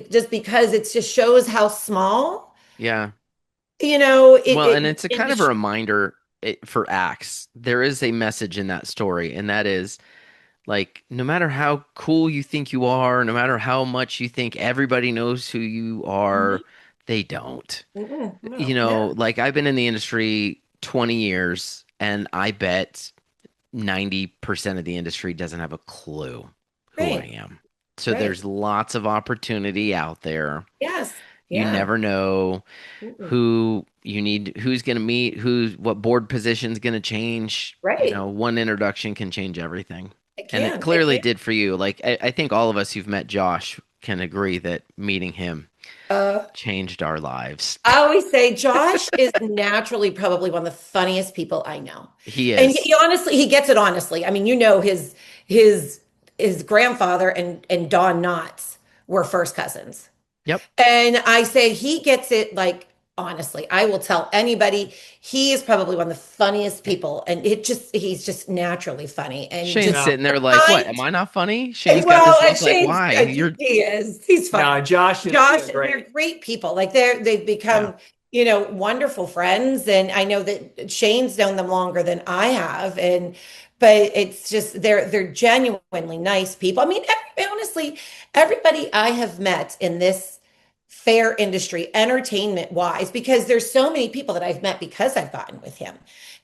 Just because it just shows how small, Yeah. you know, it, Well, and it it's a kind of a industry. reminder for acts. There is a message in that story, and that is like, no matter how cool you think you are, no matter how much you think everybody knows who you are, Mhm. they don't. No, no, Like I've been in the industry 20 years, and I bet 90% of the industry doesn't have a clue who I right, am. So right. there's lots of opportunity out there. Yes, You yeah, never know mm-mm. who you need, who's going to meet, what board position's going to change. Right. One introduction can change everything. It And it can, it clearly can. did for you. Like, I think all of us who've met Josh can agree that meeting him Uh, changed our lives. I always say Josh is naturally probably one of the funniest people I know. He And is. he honestly, he gets it honestly. I mean, his his grandfather and Don Knotts were first cousins. Yep. And I say he gets it like honestly. I will tell anybody he is probably one of the funniest people, and he's just naturally funny and Shane's just No, sitting there like, what? Am kind. I not funny? Shane's got Well, this look like, Shane's why? You're, he is. He's funny. no, Josh is Josh, they're great. great people. Like they've Yeah. become, wonderful friends. And I know that Shane's known them longer than I have. But it's just they're genuinely nice people. I mean, honestly, everybody I have met in this fair industry, entertainment wise, because there's so many people that I've met because I've gotten with him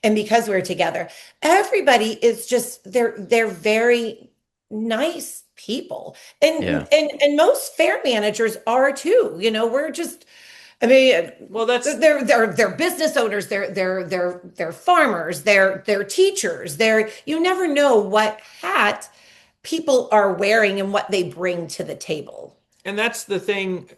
and because we're together. Everybody is just they're very nice people. yeah. And most fair managers are too. We're just I mean, Well, that's they're business owners, they're farmers, they're teachers, you never know what hat people are wearing and what they bring to the table. And that's the thing,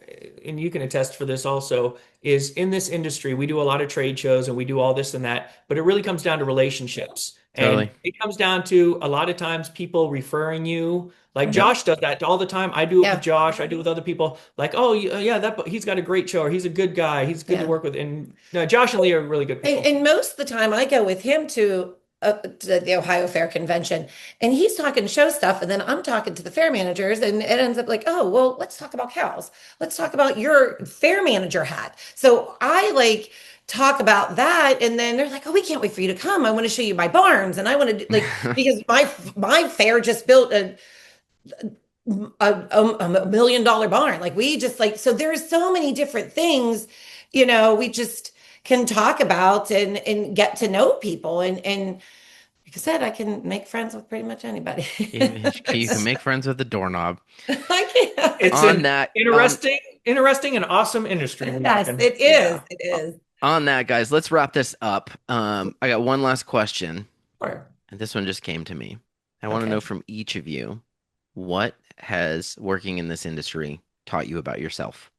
and you can attest for this also, is in this industry, we do a lot of trade shows and we do all this and that, but it really comes down to relationships. And Totally. it comes down to a lot of times people referring you. Like Mhm. Josh does that all the time. I do it with Yeah, Josh. I do it with other people. Like, oh yeah, he's got a great show, or he's a good guy. He's good to yeah. work with. And no, Josh and Lee are really good And, people. and most of the time, I go with him to the Ohio Fair Convention, and he's talking show stuff, and then I'm talking to the fair managers, and it ends up like, oh, well, let's talk about cows. Let's talk about your fair manager hat. So I like talk about that, and then they're like, oh, we can't wait for you to come. I want to show you my barns, and I want to because my fair just built a $1 million barn. Like we just like so there's so many different things, we just can talk about and get to know people and like I said, I can make friends with pretty much anybody. You can make friends with the doorknob. I can. It's On an that, interesting and awesome industry. Yes, it is. Yeah. It is. on that, guys, let's wrap this up. I got one last question, Sure. and this one just came to me. I want to know Okay. from each of you, what has working in this industry taught you about yourself?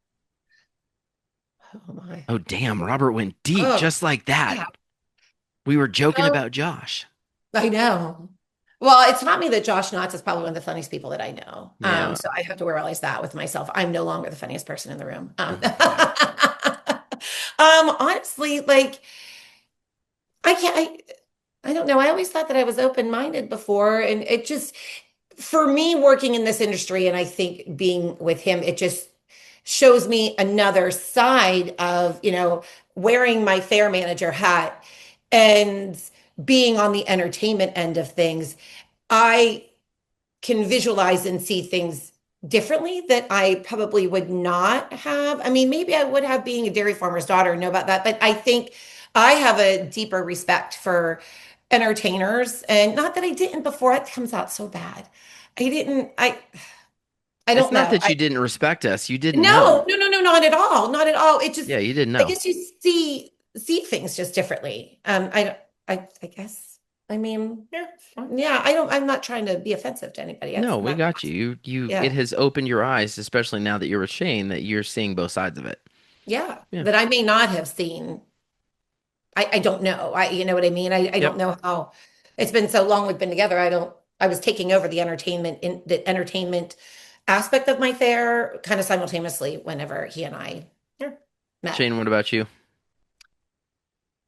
Oh my. Oh, damn, Robert went deep Oh, just like that. yeah. We were joking Oh, about Josh. I know. Well, it's taught me that Josh Knotts is probably one of the funniest people that I know. Yeah. So I have to realize that with myself. I'm no longer the funniest person in the room. Honestly, like I can't. I don't know. I always thought that I was open-minded before, and it just for me working in this industry, and I think being with him, it just shows me another side of wearing my fair manager hat and being on the entertainment end of things. I can visualize and see things differently that I probably would not have. I mean, maybe I would have being a dairy farmer's daughter and know about that, but I think I have a deeper respect for entertainers, and not that I didn't before. It comes out so bad. I didn't. I It's don't not know. that you didn't respect us. You didn't No, know. no, no, no, not at all. Not at all. It just, Yeah, you didn't I know. guess you see things just differently. I guess. I mean, Yeah, it's fine. yeah, I'm not trying to be offensive to anybody. No, we Not, got you. yeah. It has opened your eyes, especially now that you're with Shane, that you're seeing both sides of it. Yeah. Yeah. That I may not have seen. I don't know. You know what I mean? I Yep. don't know how it's been so long we've been together. I was taking over the entertainment aspect of my fair kind of simultaneously whenever he and I Yeah. met. Shane, what about you?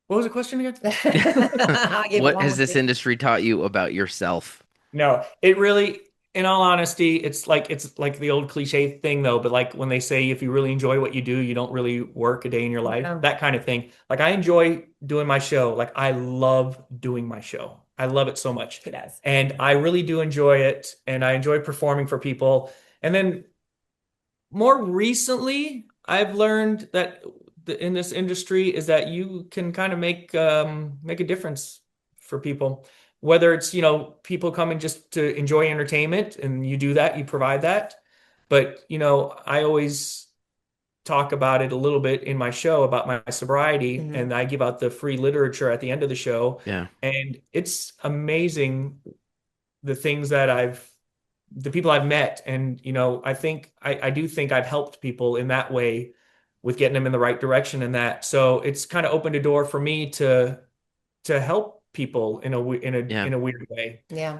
What was the question again? I gave it What one has more this thing. industry taught you about yourself? No, it really, in all honesty, it's like the old cliche thing though, but like when they say if you really enjoy what you do, you don't really work a day in your life, Yeah. that kind of thing. Like I enjoy doing my show. Like I love doing my show. I love it so much. He does. And I really do enjoy it. And I enjoy performing for people. And then more recently, I've learned that in this industry is that you can kind of make a difference for people. Whether it's, people coming just to enjoy entertainment and you do that, you provide that. But, I always talk about it a little bit in my show about my sobriety, Mhm. and I give out the free literature at the end of the show. Yeah. And it's amazing the things that the people I've met. And, I do think I've helped people in that way with getting them in the right direction and that. So it's kind of opened a door for me to help people in Yeah. a weird way. Yeah.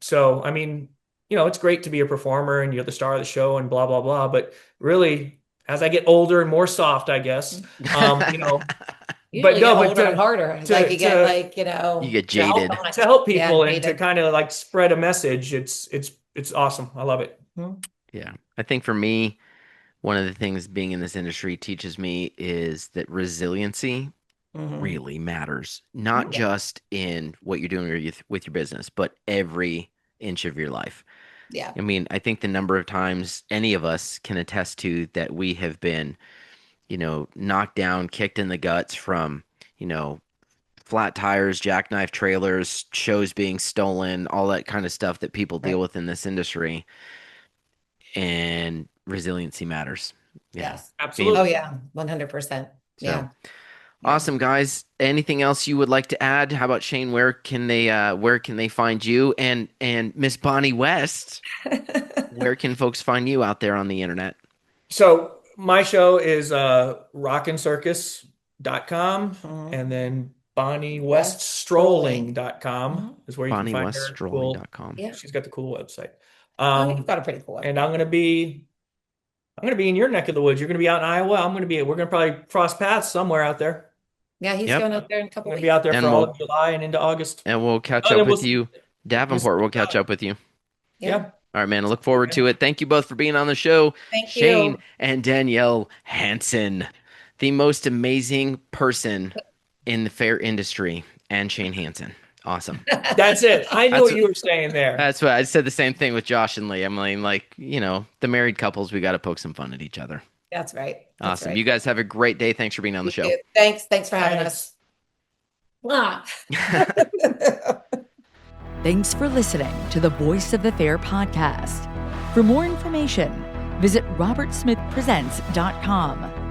So I mean, it's great to be a performer and you're the star of the show and blah blah blah. But really, as I get older and more soft, I guess, Usually no, get but older and harder. to- Like you get to- like, You get to help jaded. to help Yeah, people and to jaded. kind of like spread a message. It's awesome. I love it. Yeah. I think for me, one of the things being in this industry teaches me is that resiliency Mhm. really matters, not Yeah. just in what you're doing with your business, but every inch of your life. Yeah. I mean, I think the number of times any of us can attest to that we have been, knocked down, kicked in the guts from, flat tires, jackknife trailers, shows being stolen, all that kind of stuff that people deal Right. with in this industry. And resiliency matters. Yeah. Yes. Absolutely. Oh yeah. 100%. So Yeah. Yeah. awesome, guys. Anything else you would like to add? How about Shane? Where can they find you? And Miss Bonnie West, where can folks find you out there on the internet? So my show is rockincircus.com, Mhm. and then BonnieWestStrolling.com Mhm. is where you can find her. Cool. BonnieWestStrolling.com. Yeah. She's got the cool website. Oh, you've got a pretty cool one. And I'm gonna be in your neck of the woods. You're gonna be out in Iowa. We're gonna probably cross paths somewhere out there. Yeah, he's Yep. going out there in a I'm couple gonna weeks. be out there And for all we'll- of July and into August. And we'll catch Oh, up then with we'll- you. Davenport will catch up with you. Yeah. All right, man. I look forward to it. Thank you both for being on the show. Thank Shane you. and Danielle Hansen, the most amazing person in the fair industry, and Shane Hansen. Awesome. That's it. I knew That's what you were saying there. That's what I said. The same thing with Josh and Lee. I'm like, the married couples, we got to poke some fun at each other. That's right. That's Awesome. right. You guys have a great day. Thanks for being on the You show. too. Thanks for having Thanks. us. Ah. Thanks for listening to the Voice of the Fair podcast. For more information, visit robertsmithpresents.com.